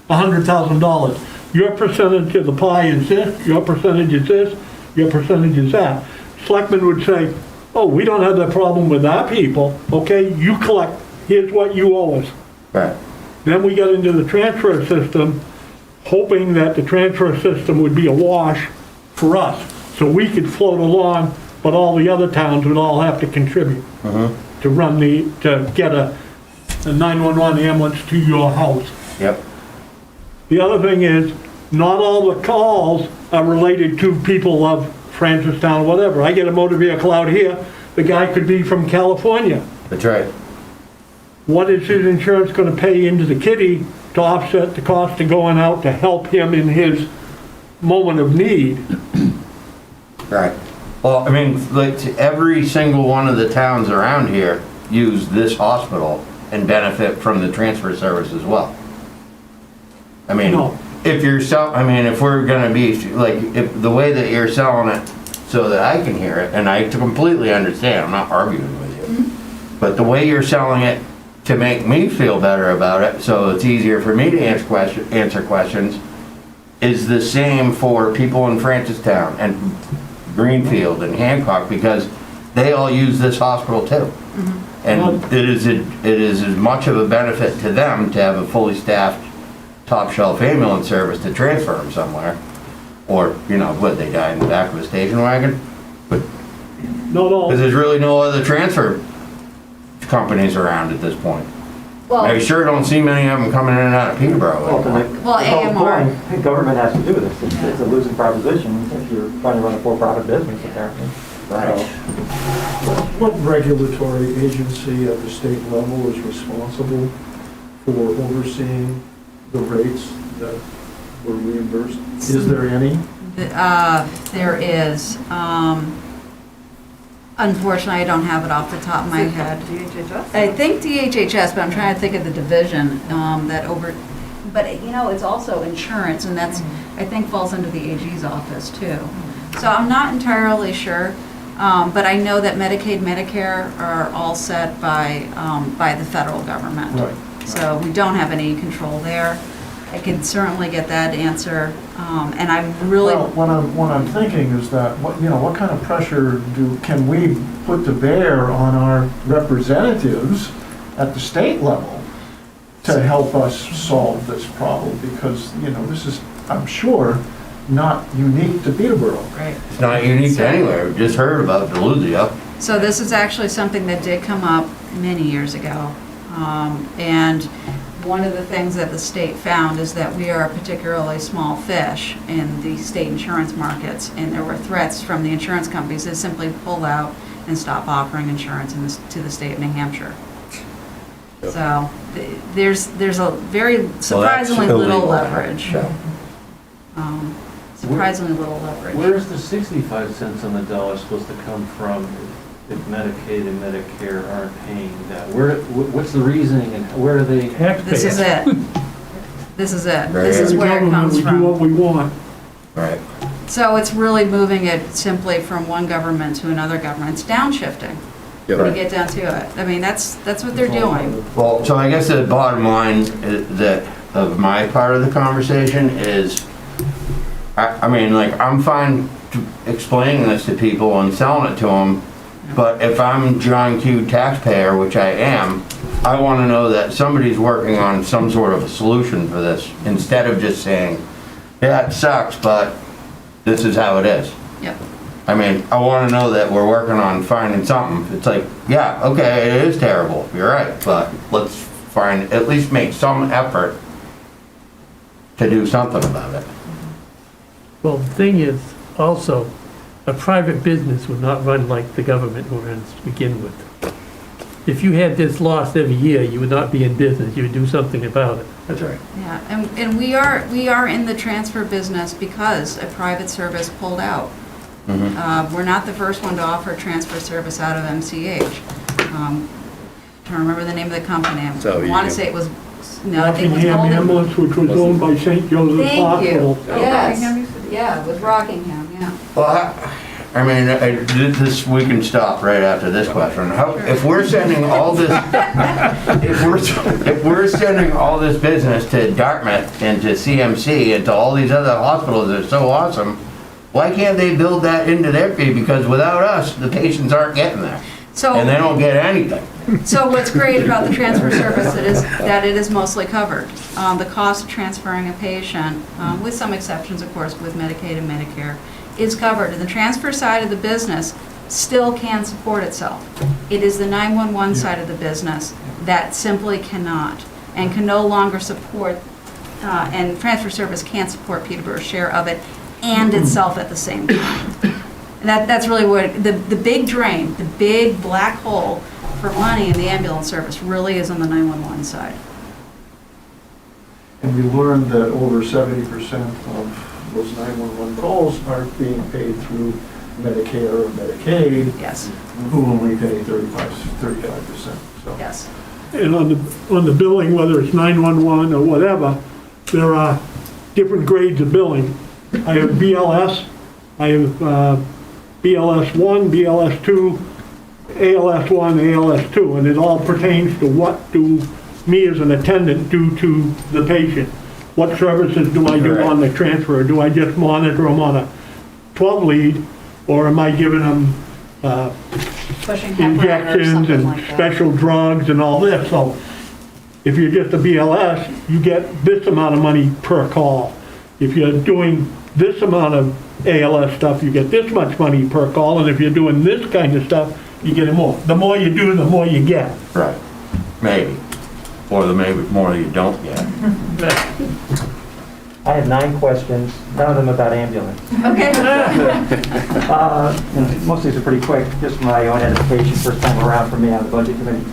$100,000. Your percentage of the pie is this, your percentage is this, your percentage is that. Selectmen would say, oh, we don't have that problem with our people, okay, you collect, here's what you owe us. Right. Then we got into the transfer system, hoping that the transfer system would be a wash for us, so we could float along, but all the other towns would all have to contribute to run to get a 911 ambulance to your house. Yep. The other thing is, not all the calls are related to people of Francistown, whatever. I get a motor vehicle out here, the guy could be from California. That's right. What is his insurance gonna pay into the kitty to offset the cost of going out to help him in his moment of need? Right. Well, I mean, like, every single one of the towns around here use this hospital and benefit from the transfer service as well. I mean, No. if you're if we're gonna be, like, if the way that you're selling it so that I can hear it, and I completely understand, I'm not arguing with you, but the way you're selling it to make me feel better about it, so it's easier for me to answer questions, is the same for people in Francistown and Greenfield and Hancock, because they all use this hospital too. And it is as much of a benefit to them to have a fully staffed, top shelf ambulance service to transfer them somewhere. Or, would they die in the back of a station wagon? But, Not all. because there's really no other transfer companies around at this point. I sure don't see many of them coming in and out of Peterborough anymore. Well, AMR. The government has to do this. It's a losing proposition if you're trying to run a for-profit business, apparently. Right. What regulatory agency at the state level is responsible for overseeing the rates that were reimbursed? Is there any? There is. Unfortunately, I don't have it off the top of my head. DHHS? I think DHHS, but I'm trying to think of the division but it's also insurance, and that's, I think, falls under the AG's office too. So I'm not entirely sure, but I know that Medicaid, Medicare are all set by the federal government. Right. So we don't have any control there. I can certainly get that answer, and I'm really. Well, what I'm thinking is that, what kind of pressure can we put to bear on our representatives at the state level to help us solve this problem? Because, this is, I'm sure, not unique to Peterborough. Right. It's not unique to anywhere, we just heard about Deluzia. So this is actually something that did come up many years ago. And one of the things that the state found is that we are a particularly small fish in the state insurance markets, and there were threats from the insurance companies to simply pull out and stop offering insurance to the state of New Hampshire. So there's a very surprisingly little illegal. leverage. Yeah. Surprisingly little leverage. Where's the 65 cents on the dollar supposed to come from if Medicaid and Medicare aren't paying that? What's the reasoning and where are they? This is it. This is it. Right. This is The where it government, comes we do what from. we want. Right. So it's really moving it simply from one government to another government. It's downshifting. Yeah. When you get down to it. I mean, that's what they're doing. Well, so I guess the bottom line of my part of the conversation is, I mean, like, I'm fine explaining this to people and selling it to them, but if I'm John Q. taxpayer, which I am, I want to know that somebody's working on some sort of a solution for this, instead of just saying, yeah, it sucks, but this is how it is. Yep. I mean, I want to know that we're working on finding something. It's like, yeah, okay, it is terrible, you're right, but let's find, at least make some effort to do something about it. Well, the thing is, also, a private business would not run like the government runs to begin with. If you had this loss every year, you would not be in business, you would do something about it. That's right. Yeah, and we are in the transfer business because a private service pulled out. We're not the first one to offer transfer service out of MCH. Trying to remember the name of the company. So I you want to can- say it was, no, I think it was Rockingham Golden. Ambulance, which was owned by St. Joseph's Thank you. Hospital. Yes, yeah, with Rockingham, yeah. Well, I mean, this, we can stop right after this question. If we're sending all this, if we're sending all this business to Dartmouth and to CMC and to all these other hospitals that are so awesome, why can't they build that into their fee? Because without us, the patients aren't getting there. And they don't get anything. So what's great about the transfer service is that it is mostly covered. The cost of transferring a patient, with some exceptions, of course, with Medicaid and Medicare, is covered. And the transfer side of the business still can support itself. It is the 911 side of the business that simply cannot and can no longer support, and transfer service can't support Peterborough's share of it and itself at the same time. And that's really what, the big drain, the big black hole for money in the ambulance service really is on the 911 side. And we learned that over 70% of those 911 calls are being paid through Medicare or Medicaid, Yes, who only pay 35%. So yes. And on the billing, whether it's 911 or whatever, there are different grades of billing. I have BLS, I have BLS 1, BLS 2, ALS 1, ALS 2, and it all pertains to what do me as an attendant do to the patient. What services do I do on the transfer? Do I just monitor them on a 12 lead, or am I giving them Pushing heparin or injections something and like that. special drugs and all this? So if you're just a BLS, you get this amount of money per call. If you're doing this amount of ALS stuff, you get this much money per call, and if you're doing this kind of stuff, you get more. The more you do, the more you get. Right. Maybe. Or the maybe more you don't get. I have 9 questions, none of them about ambulance. Okay. And most of these are pretty quick, just for my own edification, first time around for me on the budget committee.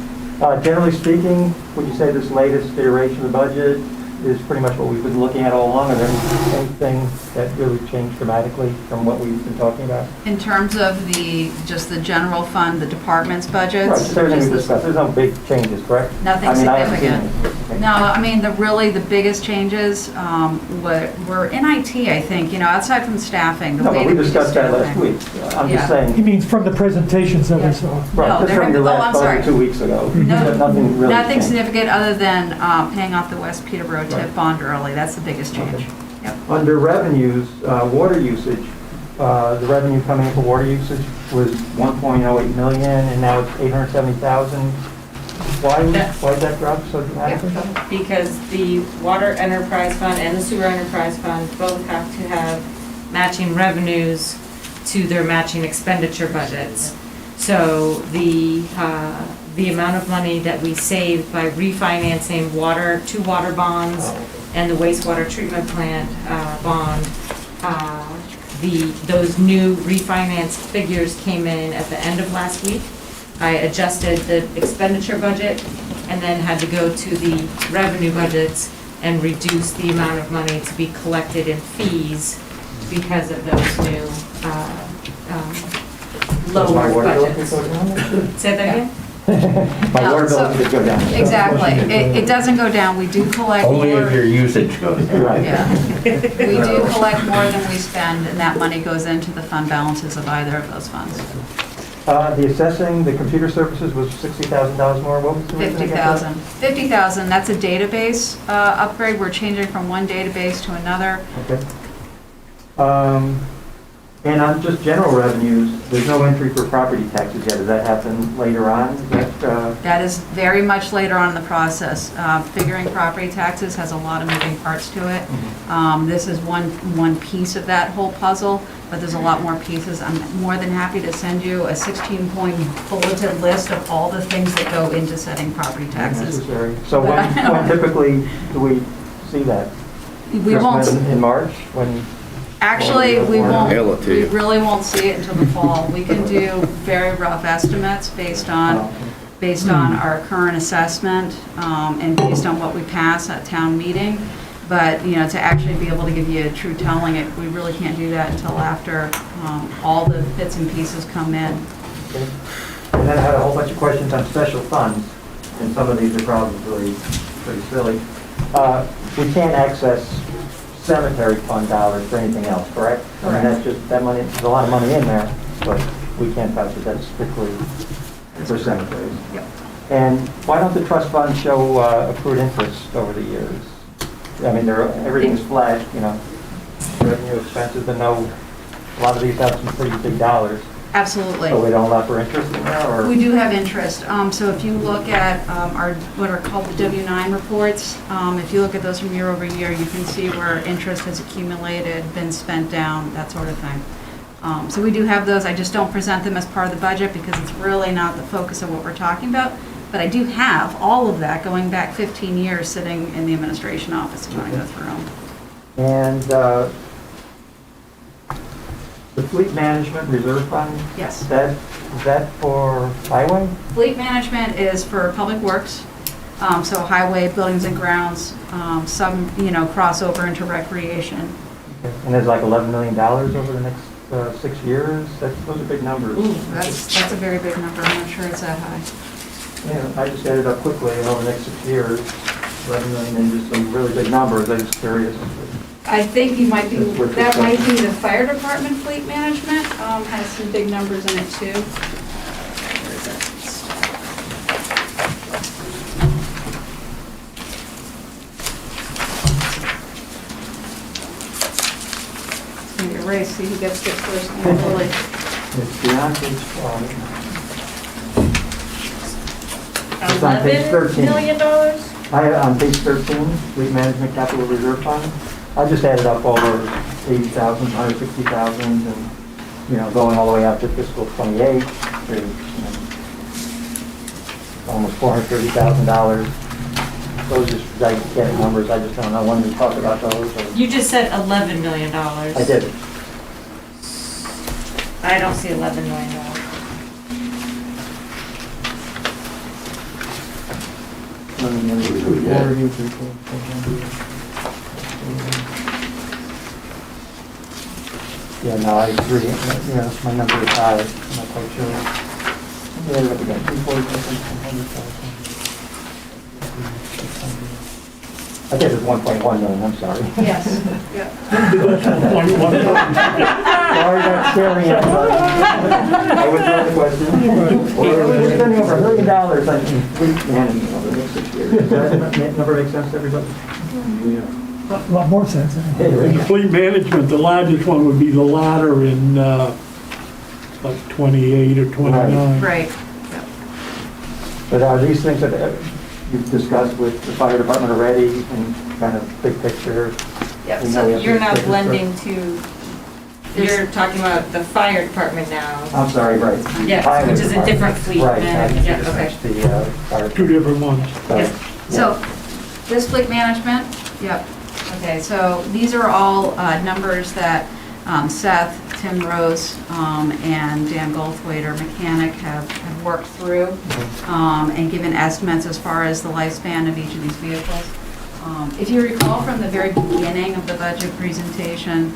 Generally speaking, would you say this latest iteration of the budget is pretty much what we've been looking at all along? Are there anything that really changed dramatically from what we've been talking about? In terms of just the general fund, the department's budgets? Right, just everything just we the- discussed, there's no big changes, correct? Nothing I mean, I haven't seen significant. anything. No, I mean, the biggest changes were in IT, I think, outside from staffing. the No, way but we that discussed that last staffing. week. I'm Yeah. just He saying, means from the presentations that we saw. No, right, just there from your have- oh, last I'm sorry. budget 2 weeks ago. No, but nothing really Nothing changed. significant other than paying off the West Peterborough TIF Right. bond early. That's the biggest change. Okay. Yep. Under revenues, water usage, the revenue coming in for water usage was 1.08 million, and now it's 870,000. Why did that drop so dramatically? Because the water enterprise fund and the sewer enterprise fund both have to have matching revenues to their matching expenditure budgets. So the amount of money that we saved by refinancing two water bonds and the wastewater treatment plant bond, those new refinanced figures came in at the end of last week. I adjusted the expenditure budget and then had to go to the revenue budgets and reduce the amount of money to be collected in fees because of those new lower budgets. Say that again? My No, water so- bill did go down. Exactly. It doesn't go down. We do collect Only if more. your usage goes down. Right. Yeah. We do collect more than we spend, and that money goes into the fund balances of either of those funds. The assessing, the computer services was $60,000 more, what was the reason again? 50,000. 50,000, that's a database upgrade. We're changing from one database to another. Okay. And on just general revenues, there's no entry for property taxes yet. Does that happen later on? Is that, That is very much later on in the process. Figuring property taxes has a lot of moving parts to it. This is one piece of that whole puzzle, but there's a lot more pieces. I'm more than happy to send you a 16-point bulleted list of all the things that go into setting property taxes. necessary? So when typically do we see that? We won't, Just in March, when? actually, we won't, Mail it to we you. really won't see it until the fall. We can do very rough estimates based on our current assessment, and based on what we pass at town meeting. But, to actually be able to give you a true telling, we really can't do that until after all the bits and pieces come in. Okay. And then I had a whole bunch of questions on special funds, and some of these are probably pretty silly. We can't access cemetery fund dollars for anything else, correct? I mean, that's just, that money, there's a lot of money in there, but we can't touch it, that's strictly for cemeteries. Yep. And why don't the trust funds show accrued interest over the years? I mean, everything's flat, revenue, expenses, but no, a lot of these have some pretty big dollars. Absolutely. So we don't allow for interest in there, or? We do have interest. So if you look at what are called the W-9 reports, if you look at those from year over year, you can see where interest has accumulated, been spent down, that sort of thing. So we do have those. I just don't present them as part of the budget because it's really not the focus of what we're talking about. But I do have all of that going back 15 years sitting in the administration office if you want to go through them. And the fleet management reserve fund? Yes. Is that for highway? Fleet management is for public works, so highway, buildings and grounds, some, crossover into recreation. Okay. And there's like $11 million over the next 6 years? Those are big numbers. Ooh, that's a very big number. I'm not sure it's that high. Yeah, I just added up quickly over the next 6 years, 11 million, and just some really big numbers. I'm just curious. I think that might be That's worth the fire department fleet management, has some big numbers in it too. Where is it? It's gonna be a race, see who gets it first. Really. It's beyond page 12. It's on page 13. $11 million? I have on page 13, Fleet Management Capital Reserve Fund. I just added up all those 80,000, 160,000, and, going all the way out to fiscal 28, there's, almost $430,000. Those just gigantic numbers, I just don't know when to talk about those. Or You just said $11 million. I did. I don't see $11 million. Yeah, no, I agree. My number is high. I'm not quite sure. Yeah, look again. 340,000. I guess it's 1.1 million, I'm sorry. Yes, yeah. Sorry about scaring everybody. I withdraw the question. We're spending over $1 million on fleet management over the next 6 years. Does that number make sense to everybody? A lot more sense. The fleet management, the largest one would be the ladder in, like 28 or 29. Right. But are these things that you've discussed with the fire department already and kind of big picture? Yep, We know so we have You're to not take this blending two You're talking about the fire department now. I'm sorry, right. Yeah, Highway which is a department. different fleet. Right. Yeah, okay. The, fire. Two different ones. Right. So, this fleet management, yep. Okay, so these are all numbers that Seth, Tim Rose, and Dan Goldthwait, our mechanic, have worked through and given estimates as far as the lifespan of each of these vehicles. If you recall from the very beginning of the budget presentation,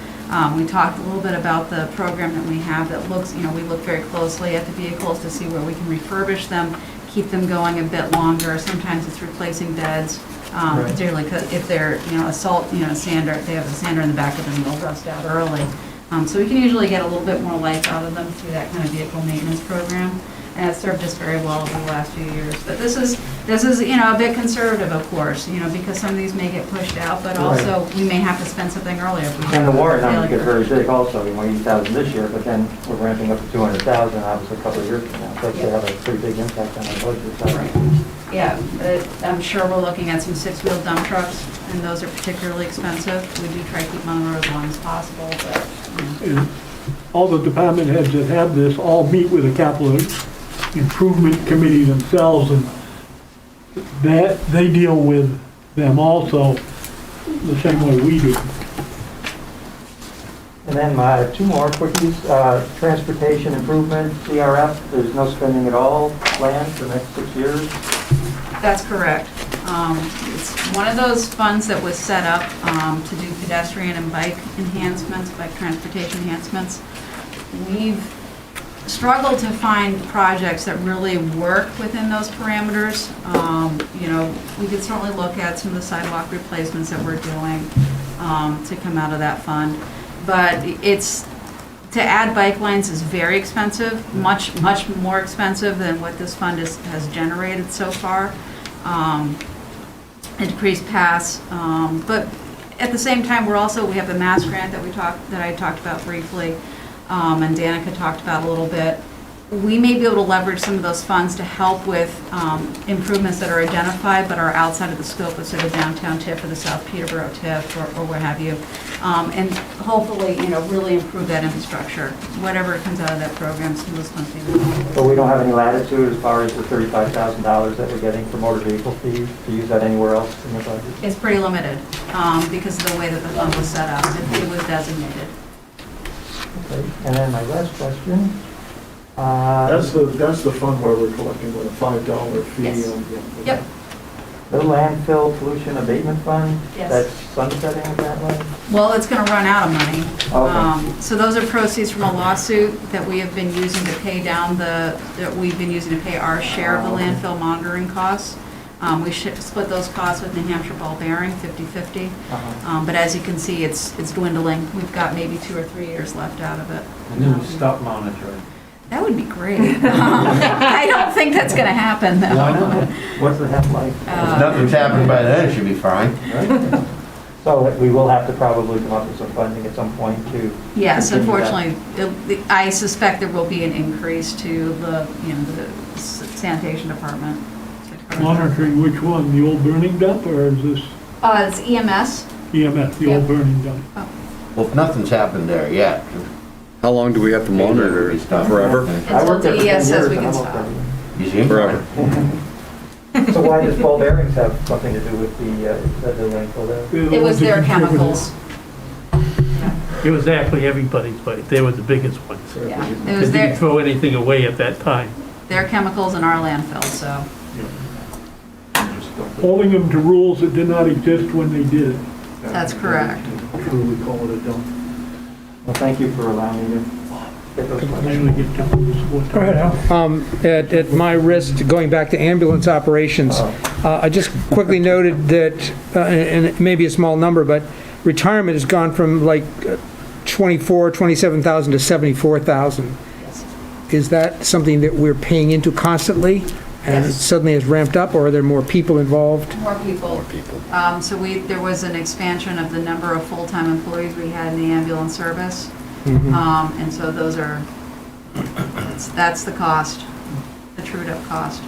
we talked a little bit about the program that we have that looks, we look very closely at the vehicles to see where we can refurbish them, keep them going a bit longer. Sometimes it's replacing beds, particularly if they're, a sander, if they have a sander in the back of them, they'll rust out early. So we can usually get a little bit more life out of them through that kind of vehicle maintenance program. And it's served us very well over the last few years. But this is a bit conservative, of course, because some of these may get pushed out, but also we may have to spend something earlier. If we And the warrant have a numbers get failure. very big also, 80,000 this year, but then we're ramping up to 200,000 obviously a couple of years from now. So it's going to have a pretty big impact on our budget. So. Right. Yeah, but I'm sure we're looking at some six-wheel dump trucks, and those are particularly expensive. We do try to keep them on the road as long as possible, but, And all the department heads that have this all meet with a capital improvement committee themselves, and that, they deal with them also the same way we do. And then my two more quickies, transportation improvement, CRF, there's no spending at all planned for the next 6 years. That's correct. It's one of those funds that was set up to do pedestrian and bike enhancements, bike transportation enhancements. We've struggled to find projects that really work within those parameters. We could certainly look at some of the sidewalk replacements that we're doing to come out of that fund. But to add bike lanes is very expensive, much more expensive than what this fund has generated so far. A decreased pass, but at the same time, we have the Mast grant that I talked about briefly, and Danica talked about a little bit. We may be able to leverage some of those funds to help with improvements that are identified but are outside of the scope of sort of downtown TIF or the South Peterborough TIF or what have you, and hopefully, really improve that infrastructure. Whatever comes out of that program, some of those funds may be. But we don't have any latitude as far as the $35,000 that we're getting for motor vehicle fees to use that anywhere else in the budget? It's pretty limited because of the way that the fund was set up. It was designated. Okay. And then my last question. That's the fund where we're collecting with a $5 fee. Yes. Yep. The landfill pollution abatement fund? Yes. That's sunsetting apparently? Well, it's going to run out of money. Okay. So those are proceeds from a lawsuit that we have been using to pay down that we've been using to pay our share of the landfill monitoring costs. We split those costs with New Hampshire Ball Bearing, 50/50. But as you can see, it's dwindling. We've got maybe 2 or 3 years left out of it. And then we stop monitoring. That would be great. I don't think that's going to happen, though. Why not? What's the half-life? If nothing's happened by then, it should be fine. So we will have to probably come up with some funding at some point to. Yes, continue that. unfortunately, I suspect there will be an increase to the sanitation department. Monitoring which one, the old burning dump, or is this It's EMS. EMS, the old burning dump? Well, if nothing's happened there yet. How long do we have to monitor it? Forever? I Until worked there for 10 DES says years, we and can I'm stop. okay. You seem Forever. So why does ball bearings have something to do with the landfill there? It was their chemicals. It was actually everybody's, but they were the biggest ones. Yeah, it They was didn't throw anything away at that time. their chemicals in our landfill, so. Holding them to rules that did not exist when they did it. That's correct. Truly call it a dump. Well, thank you for allowing me to get those I questions. usually get to this one. Go ahead, Al. At my risk, going back to ambulance operations, I just quickly noted that, and it may be a small number, but retirement has gone from like 27,000 to 74,000. Is that something that we're paying into constantly? And it Yes. suddenly has ramped up, or are there more people involved? More people. So there was an expansion of the number of full-time employees we had in the ambulance service. And so that's the cost, the trued-up cost.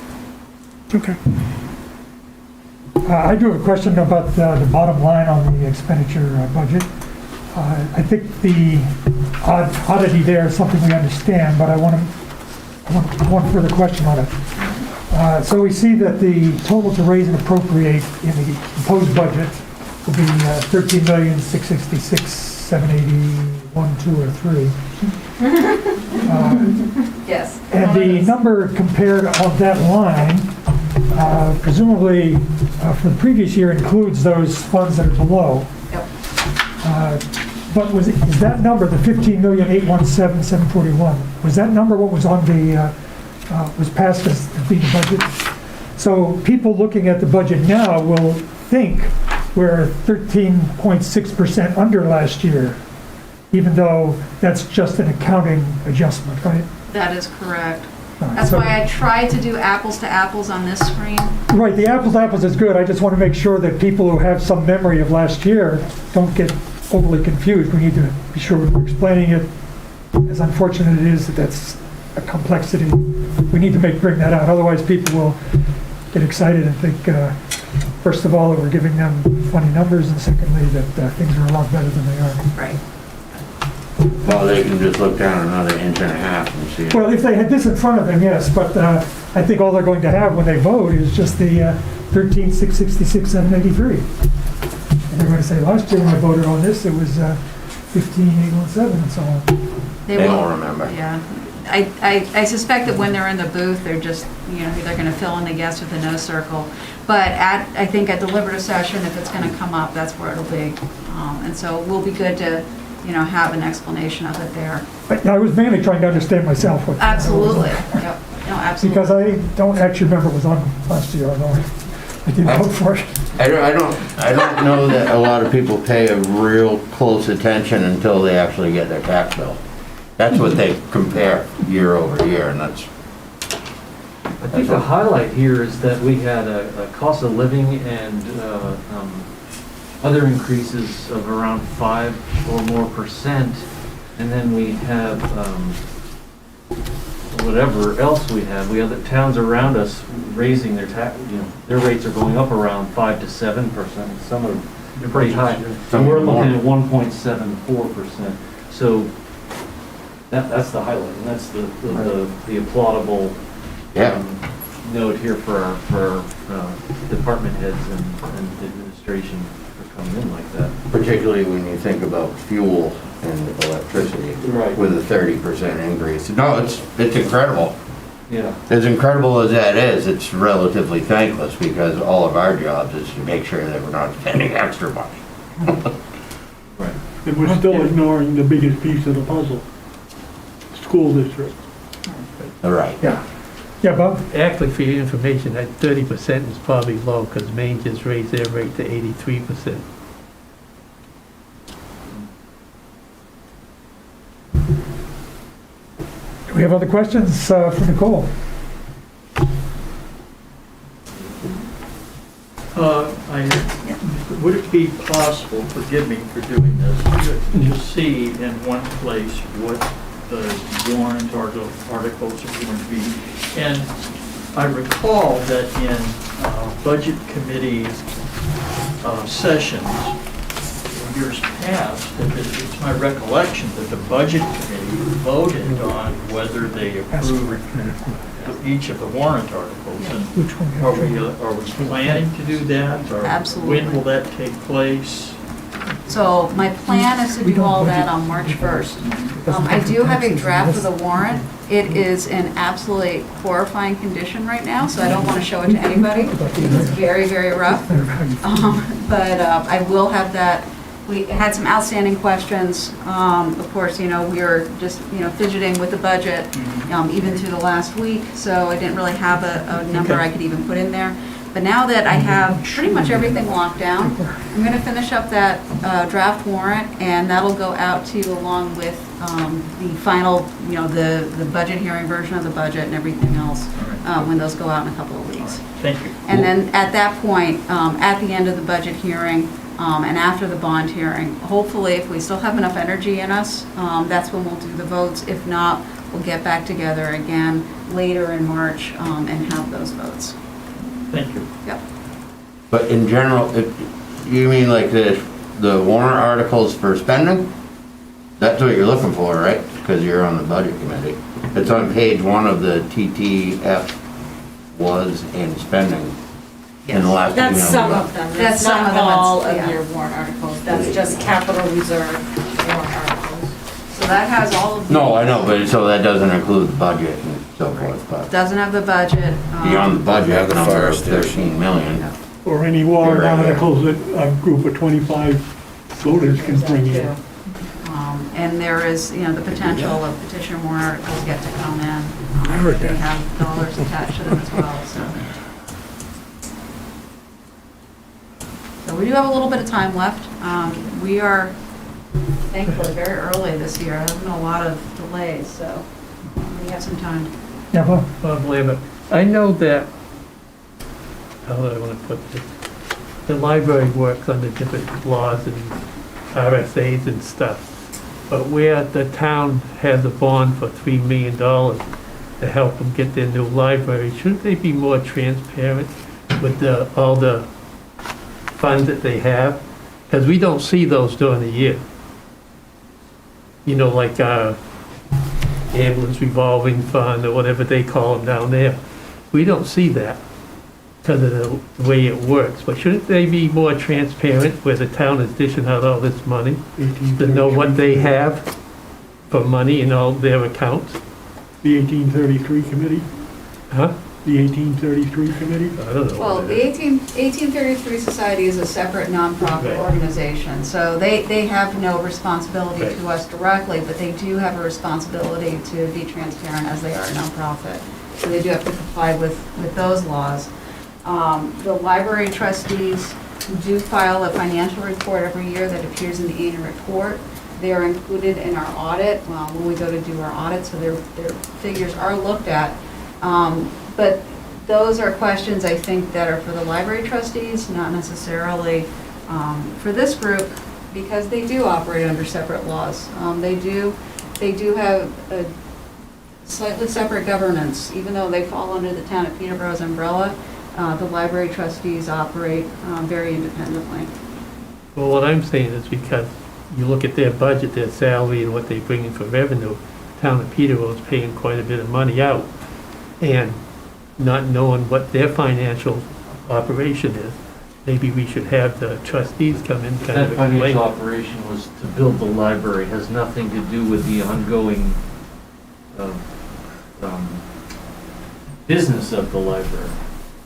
Okay. I do have a question about the bottom line on the expenditure budget. I think the oddity there is something we understand, but I want one further question on it. So we see that the total to raise and appropriate in the proposed budget will be 13,666,781, 2 or 3. Yes. And the number compared on that line, presumably for the previous year includes those funds that are below. Yep. But is that number, the 15,817,741, was that number what was on the, was passed as being the budget? So people looking at the budget now will think we're 13.6% under last year, even though that's just an accounting adjustment, right? That is correct. Right, That's so- why I try to do apples to apples on this screen. Right, the apples to apples is good. I just want to make sure that people who have some memory of last year don't get overly confused. We need to be sure we're explaining it. As unfortunate it is that that's a complexity, we need to bring that out. Otherwise, people will get excited and think, first of all, that we're giving them funny numbers, and secondly, that things are a lot better than they are. Right. Well, they can just look down another inch and a half and see it. Well, if they had this in front of them, yes, but I think all they're going to have when they vote is just the 13,666,783. And they're going to say, last year when I voted on this, it was 15,817 and so on. They don't remember. Yeah. I suspect that when they're in the booth, they're just, they're going to fill in the yes or the no circle. But I think at deliberative session, if it's going to come up, that's where it'll be. And so it will be good to, have an explanation of it there. I was mainly trying to understand myself. Absolutely. Yep. No, absolutely. Because I don't actually remember what was on last year, although I did vote for it. I don't know that a lot of people pay a real close attention until they actually get their tax bill. That's what they compare year over year, and that's. I think the highlight here is that we had a cost of living and other increases of around 5% or more, and then we have whatever else we have. We have the towns around us raising their their rates are going up around 5 to 7%. Some are pretty high. And we're looking at 1.74%. So that's the highlight, and that's the applaudable note here for our department heads and the administration for coming in like that. Particularly when you think about fuel and electricity. Right. With a 30% increase. No, it's incredible. Yeah. As incredible as that is, it's relatively thankless because all of our jobs is to make sure that we're not spending extra money. Right. And we're still ignoring the biggest piece of the puzzle, school district. All right. Yeah. Yeah, Bob? Actually, for your information, that 30% is probably low, because Maine just raised their rate to 83%. Do we have other questions for Nicole? Would it be possible, forgive me for doing this, to see in one place what the warrant articles are going to be? And I recall that in budget committee sessions, years past, it's my recollection that the budget committee voted on whether they approved each of the warrant articles. And Which one? are we planning to do that? Or Absolutely. when will that take place? So my plan is to do all that on March 1st. I do have a draft of the warrant. It is in absolutely horrifying condition right now, so I don't want to show it to anybody. It's very, very rough. But I will have that. We had some outstanding questions. Of course, we were just, fidgeting with the budget even through the last week, so I didn't really have a number I could even put in there. But now that I have pretty much everything locked down, I'm going to finish up that draft warrant, and that'll go out to you along with the final, the budget hearing version of the budget and everything else when those go out in a couple of weeks. Thank you. And then at that point, at the end of the budget hearing, and after the bond hearing, hopefully, if we still have enough energy in us, that's when we'll do the votes. If not, we'll get back together again later in March and have those votes. Thank you. Yep. But in general, you mean like the the warrant articles for spending? That's what you're looking for, right? Because you're on the budget committee. It's on page 1 of the TTF was in spending in the last. That's some of them, That's that's some of not them, all yeah. of your warrant articles, that's just capital reserve warrant articles. So that has all of the. No, I know, but so that doesn't include the budget and so forth, but Doesn't have the budget. beyond the budget Yeah, the number fire of station. 13 million. Yeah. Or any warrant You're right there. articles that a group of 25 voters can bring in. And there is, the potential of petition warrant articles yet to come in. They have dollars attached to them as well, so. So we do have a little bit of time left. We are thankfully very early this year. There's been a lot of delays, so we have some time. Yeah, Bob? Bob Lambert, I know that, how do I want to put this? The library works under different laws and RSAs and stuff. But where the town has a bond for $3 million to help them get their new library, shouldn't they be more transparent with all the funds that they have? Because we don't see those during the year. Like ambulance revolving fund or whatever they call them down there. We don't see that because of the way it works. But shouldn't they be more transparent where the town is dishing out all this money to know what they have for money in all their accounts? The 1833 committee, Huh? the 1833 committee. I don't know. Well, what the it is. 1833 Society is a separate nonprofit Right. organization, so they have no responsibility Right. to us directly, but they do have a responsibility to be transparent as they are a nonprofit. So they do have to comply with those laws. The library trustees do file a financial report every year that appears in the annual report. They are included in our audit when we go to do our audit, so their figures are looked at. But those are questions, I think, that are for the library trustees, not necessarily for this group, because they do operate under separate laws. They do have a slightly separate governance, even though they fall under the town of Peterborough's umbrella. The library trustees operate very independently. Well, what I'm saying is because you look at their budget, their salary, and what they bring in for revenue, town of Peterborough is paying quite a bit of money out. And not knowing what their financial operation is, maybe we should have the trustees come in kind That of explain. financial operation was to build the library, has nothing to do with the ongoing business of the library.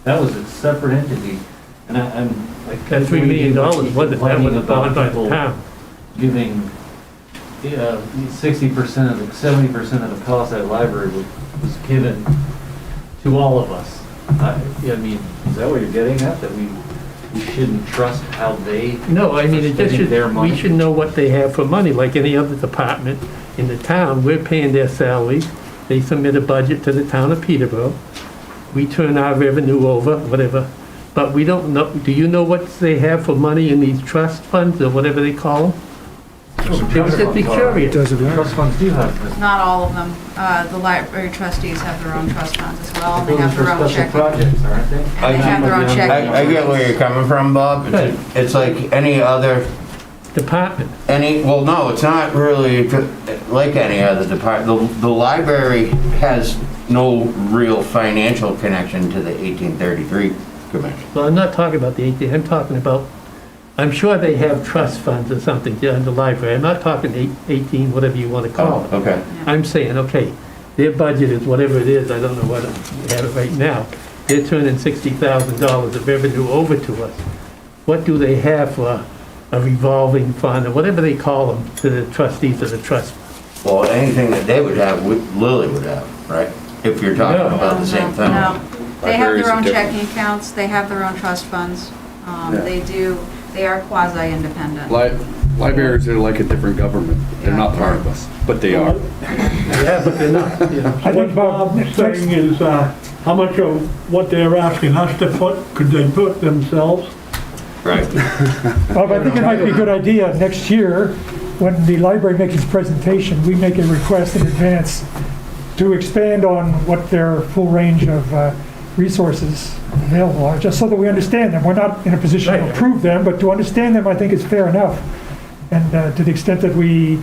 That was a separate entity, and I'm like. That $3 million wasn't, that was bought by the town. Giving 60% of the, 70% of the cost of that library was given to all of us. I mean, is that what you're getting at, that we shouldn't trust how they? No, I mean, it just spending their should, money? we should know what they have for money, like any other department in the town. We're paying their salaries. They submit a budget to the town of Peterborough. We turn our revenue over, whatever, but we don't know, do you know what they have for money in these trust funds or whatever they call them? I was just be curious. Doesn't matter. Trust funds do have this. Not all of them. The library trustees have their own trust funds as well. They Those have are for their own special checking. projects, aren't they? And they have their own checking. I get where you're coming from, Bob. It's like any other, Department. well, no, it's not really like any other department. The library has no real financial connection to the 1833 commission. Well, I'm not talking about the 18, I'm talking about, I'm sure they have trust funds or something in the library. I'm not talking 18, whatever you want to call it. Okay. I'm saying, okay, their budget is whatever it is, I don't know what, we have it right now. They're turning $60,000 of revenue over to us. What do they have for a revolving fund, or whatever they call them, to the trustees of the trust? Well, anything that they would have, Lily would have, right? If you're talking No. about the same thing. No, they have Libraries their are own different. checking accounts, they have their own trust funds. Yeah. They are quasi-independent. Libraries are like a different government. They're not part of us, but they are. Yeah, but they're not, you know. I What think Bob, Bob's saying is, how much of what they're asking us to put, could they put themselves? Right. Bob, I think it might be a good idea next year, when the library makes its presentation, we make a request in advance to expand on what their full range of resources available are, just so that we understand them. We're not in a position to Right. approve them, but to understand them, I think is fair enough. And to the extent that we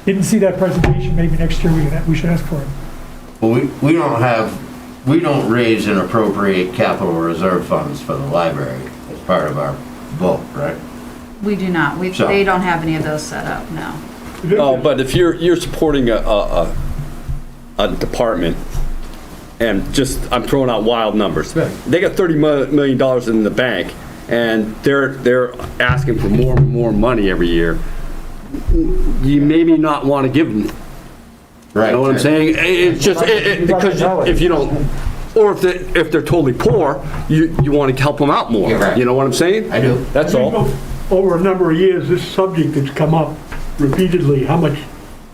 didn't see that presentation, maybe next year we should ask for it. Well, we don't raise and appropriate capital reserve funds for the library as part of our vote, right? We do not. So- They don't have any of those set up, no. Oh, but if you're supporting a department, and just, I'm throwing out wild numbers. Right. They got $30 million in the bank, and they're asking for more and more money every year. You maybe not want to give them. Right. You know what I'm saying? It's just, because if you don't, or if they're totally poor, you want to help them out more. You're right. You know what I'm saying? I do. That's all. Over a number of years, this subject has come up repeatedly. How much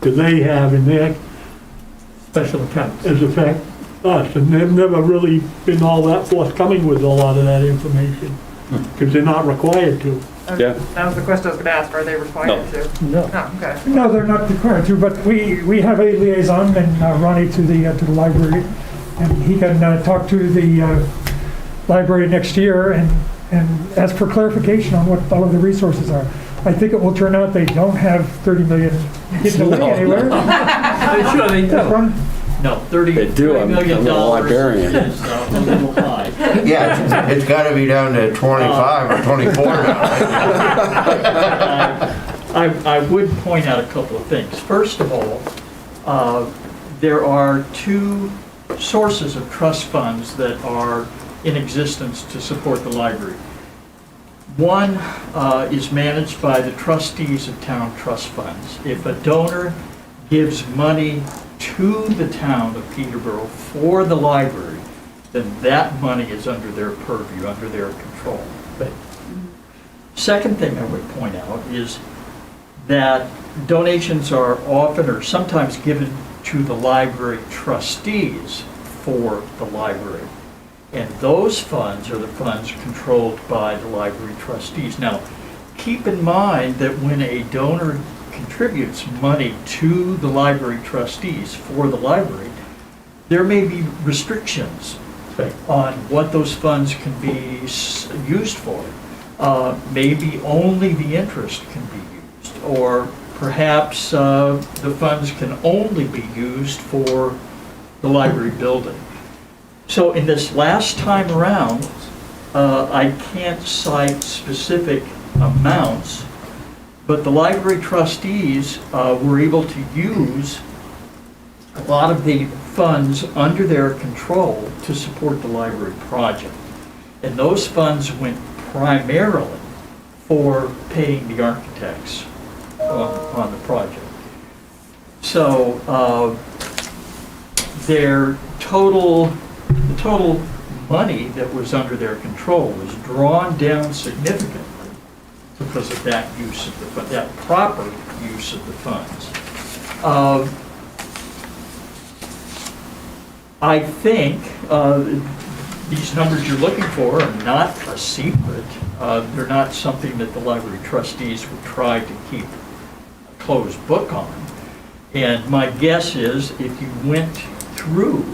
do they have in their, Special accounts. as affect us? And they've never really been all that forthcoming with a lot of that information, because they're not required to. Yeah. That was the question I was gonna ask, are they required to? No. No, okay. No, they're not required to, but we have a liaison, and Ronnie to the library, and he can talk to the library next year and ask for clarification on what all of the resources are. I think it will turn out they don't have 30 million hidden away No. anywhere. I'm sure they Yeah, do. Ron? No, $30 They do. I'm million a librarian. is a little high. Yeah, it's gotta be down to 25 or 24 now. I would point out a couple of things. First of all, there are two sources of trust funds that are in existence to support the library. One is managed by the trustees of town trust funds. If a donor gives money to the town of Peterborough for the library, then that money is under their purview, under their control. But second thing I would point out is that donations are often or sometimes given to the library trustees for the library. And those funds are the funds controlled by the library trustees. Now, keep in mind that when a donor contributes money to the library trustees for the library, there may be restrictions on what those funds can be used for. Maybe only the interest can be used, or perhaps the funds can only be used for the library building. So in this last time around, I can't cite specific amounts, but the library trustees were able to use a lot of the funds under their control to support the library project. And those funds went primarily for paying the architects on the project. So the total money that was under their control was drawn down significantly because of that use of the that proper use of the funds. I think these numbers you're looking for are not a secret. They're not something that the library trustees would try to keep a closed book on. And my guess is if you went through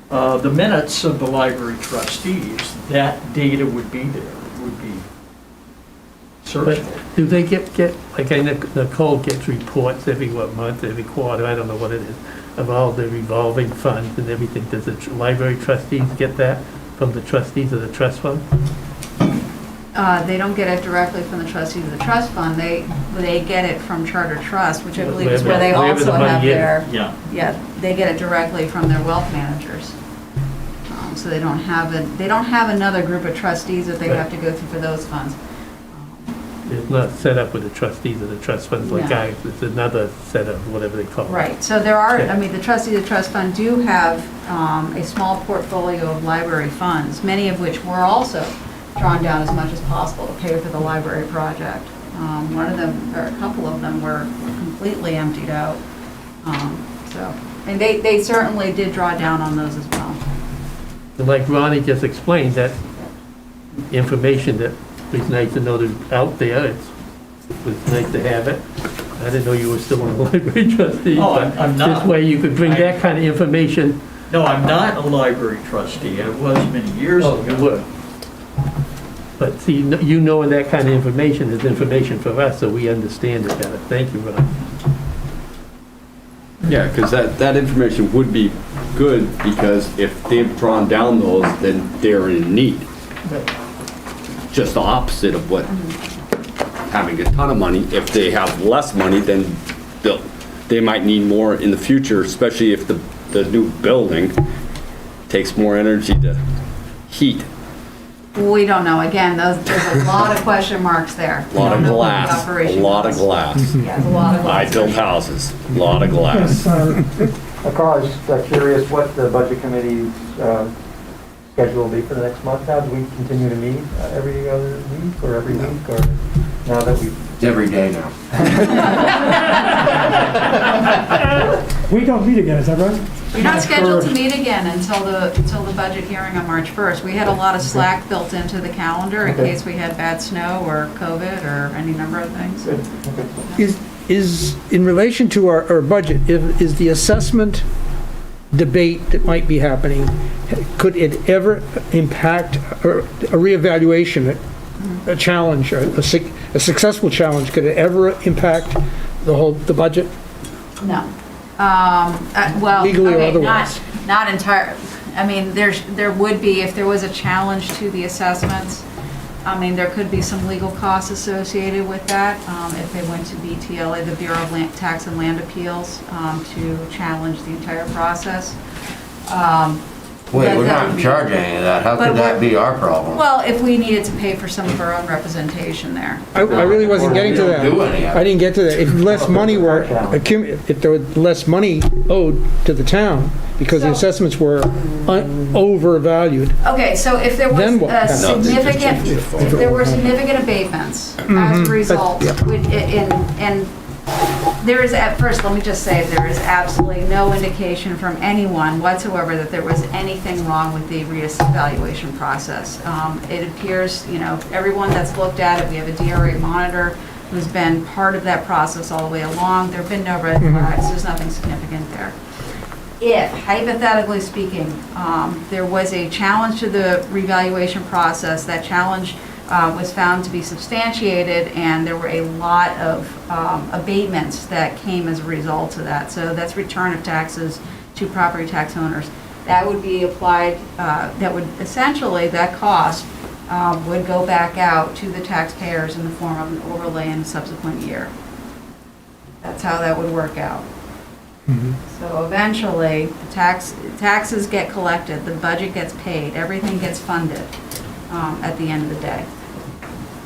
the minutes of the library trustees, that data would be there, would be But searchable. do they get, like Nicole gets reports every month, every quarter, I don't know what it is, of all the revolving funds and everything. Does the library trustees get that from the trustees of the trust fund? They don't get it directly from the trustees of the trust fund. They get it from Charter Trust, which I believe is where they Wherever the also money have is. their, Yeah. yeah, they get it directly from their wealth managers. So they don't have another group of trustees that they have to go through for those funds. It's not set up with the trustees of the trust funds like No. it's another set of whatever they call it. Right, so there are, Okay. I mean, the trustees of the trust fund do have a small portfolio of library funds, many of which were also drawn down as much as possible to pay for the library project. One of them, or a couple of them were completely emptied out. And they certainly did draw down on those as well. And like Ronnie just explained, that information that was nice to know that's out there, it was nice to have it. I didn't know you were still on the library trustee. Oh, but I'm not. This way you could bring that kind of information No, I'm not a library trustee. I was many years Oh, ago. you were. But see, you knowing that kind of information is information for us, so we understand it better. Thank you, Ron. Yeah, because that information would be good, because if they've drawn down those, then they're in need. Just the opposite of what having a ton of money. If they have less money, then they might need more in the future, especially if the new building takes more energy to heat. We don't know. Again, there's a lot of question marks there. A lot We of don't know what the glass, a operation lot of was. glass. Yeah, a lot of I glass. built houses, a lot of glass. Yes, Carl, I was just curious what the budget committee's schedule will be for the next month now. Do we continue to meet every other week or every week, or now that we've... It's every day now. we don't meet again, is that right? You're not scheduled to meet again until the budget hearing on March 1st. We had a lot of slack built into the calendar in Okay. case we had bad snow or COVID or any number of things. Good, okay. Is, in relation to our budget, is the assessment debate that might be happening, could it ever impact a reevaluation, a challenge, a successful challenge, could it ever impact the budget? No. Well, Legally or okay, otherwise? not entire, I mean, there would be, if there was a challenge to the assessments, I mean, there could be some legal costs associated with that, if they went to BTLA, the Bureau of Tax and Land Appeals, to challenge the entire process. Wait, That- we're that not would in be- charge of any of that. How But could that we're- be our problem? Well, if we needed to pay for some of our own representation there. I really wasn't getting to We don't do any that. of it. I didn't get to that. If less money were, if there was less money owed to the town because the So- assessments were overvalued, Okay, so if there was Then what a happens? No, they just significant, change the phone. if there were significant abatements as a result, yeah. and there is, at first, let me just say, there is absolutely no indication from anyone whatsoever that there was anything wrong with the reevaluation process. It appears, everyone that's looked at it, we have a DRA monitor who's been part of that process all the way along. There have been no red flags, there's nothing significant there. If, hypothetically speaking, there was a challenge to the revaluation process, that challenge was found to be substantiated, and there were a lot of abatements that came as a result of that. So that's return of taxes to property tax owners. That would be applied, that would essentially, that cost would go back out to the taxpayers in the form of an overlay in a subsequent year. That's how that would work out. So eventually, the taxes get collected, the budget gets paid, everything gets funded at the end of the day.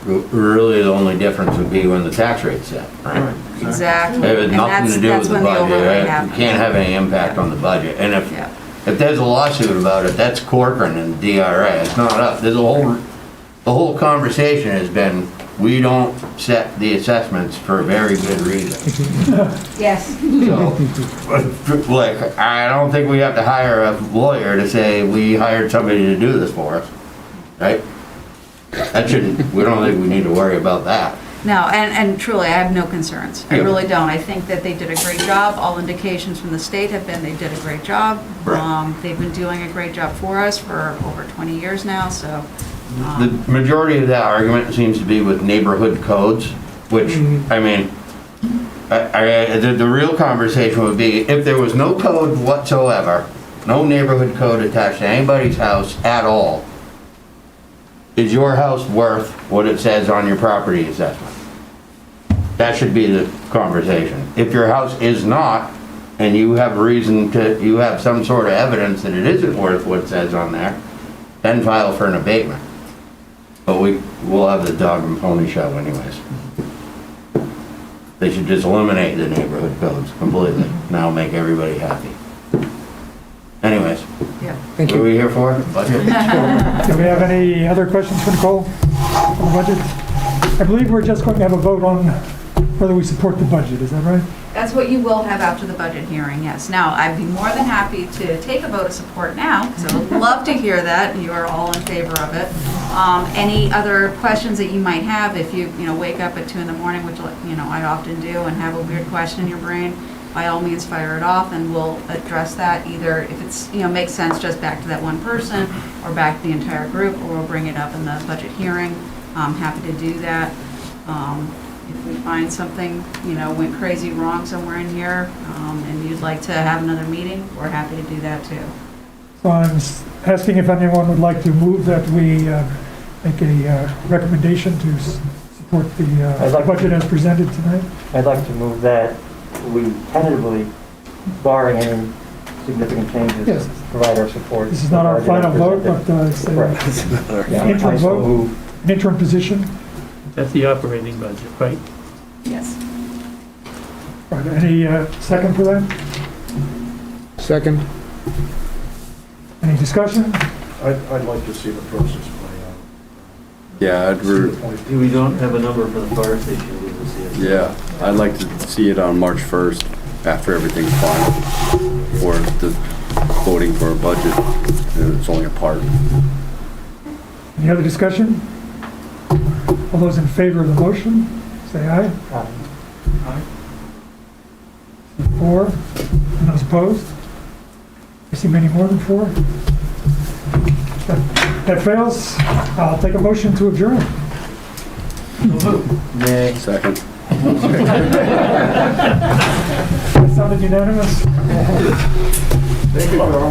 Really, the only difference would be when the tax rate's set, right? Exactly. It has And nothing to do that's with the when budget, overlay right? You happens. can't have any impact on the budget. And Yeah. if there's a lawsuit about it, that's Corcoran and DRA, it's not us. The whole conversation has been, we don't set the assessments for a very good reason. Yes. So, like, I don't think we have to hire a lawyer to say, we hired somebody to do this for us, right? That shouldn't, we don't think we need to worry about that. No, and truly, I have no concerns. I Yeah. really don't. I think that they did a great job. All indications from the state have been they did a great job. Right. They've been doing a great job for us for over 20 years now, so. The majority of that argument seems to be with neighborhood codes, which, I mean, the real conversation would be, if there was no code whatsoever, no neighborhood code attached to anybody's house at all, is your house worth what it says on your property assessment? That should be the conversation. If your house is not, and you have reason to, you have some sort of evidence that it isn't worth what it says on there, then file for an abatement. But we'll have the dog and pony show anyways. They should just eliminate the neighborhood codes completely. Now make everybody happy. Anyways, Yeah. Thank what are you. we here for? Budget? Do we have any other questions for Nicole on the budget? I believe we're just going to have a vote on whether we support the budget, is that right? That's what you will have after the budget hearing, yes. Now, I'd be more than happy to take a vote of support now, because I would love to hear that, and you are all in favor of it. Any other questions that you might have, if you wake up at 2 in the morning, which, I often do, and have a weird question in your brain, by all means fire it off, and we'll address that either if it's, makes sense just back to that one person, or back to the entire group, or we'll bring it up in the budget hearing. I'm happy to do that. If we find something, went crazy wrong somewhere in here, and you'd like to have another meeting, we're happy to do that too. So I'm asking if anyone would like to move that we make a recommendation to support I'd the like- budget as presented tonight. I'd like to move that we tentatively, barring any significant changes, Yes. provide our support. This is not our to the budget final as vote, presented. but it's Correct. Yeah, interim I so vote. move. an interim position. That's the operating budget, right? Yes. Right, any second for that? Second. Any discussion? I'd like to see the process play out. Yeah, We don't have a number for the fire station, we will see it. yeah, I'd like to see it on March 1st, after everything's final, for the voting for a budget, and it's only a part. Any other discussion? All those in favor of the motion, say aye. Aye. 4. And those opposed? I see many more than 4. That fails. I'll take a motion to adjourn. Second. That sounded unanimous. Thank you, Carl.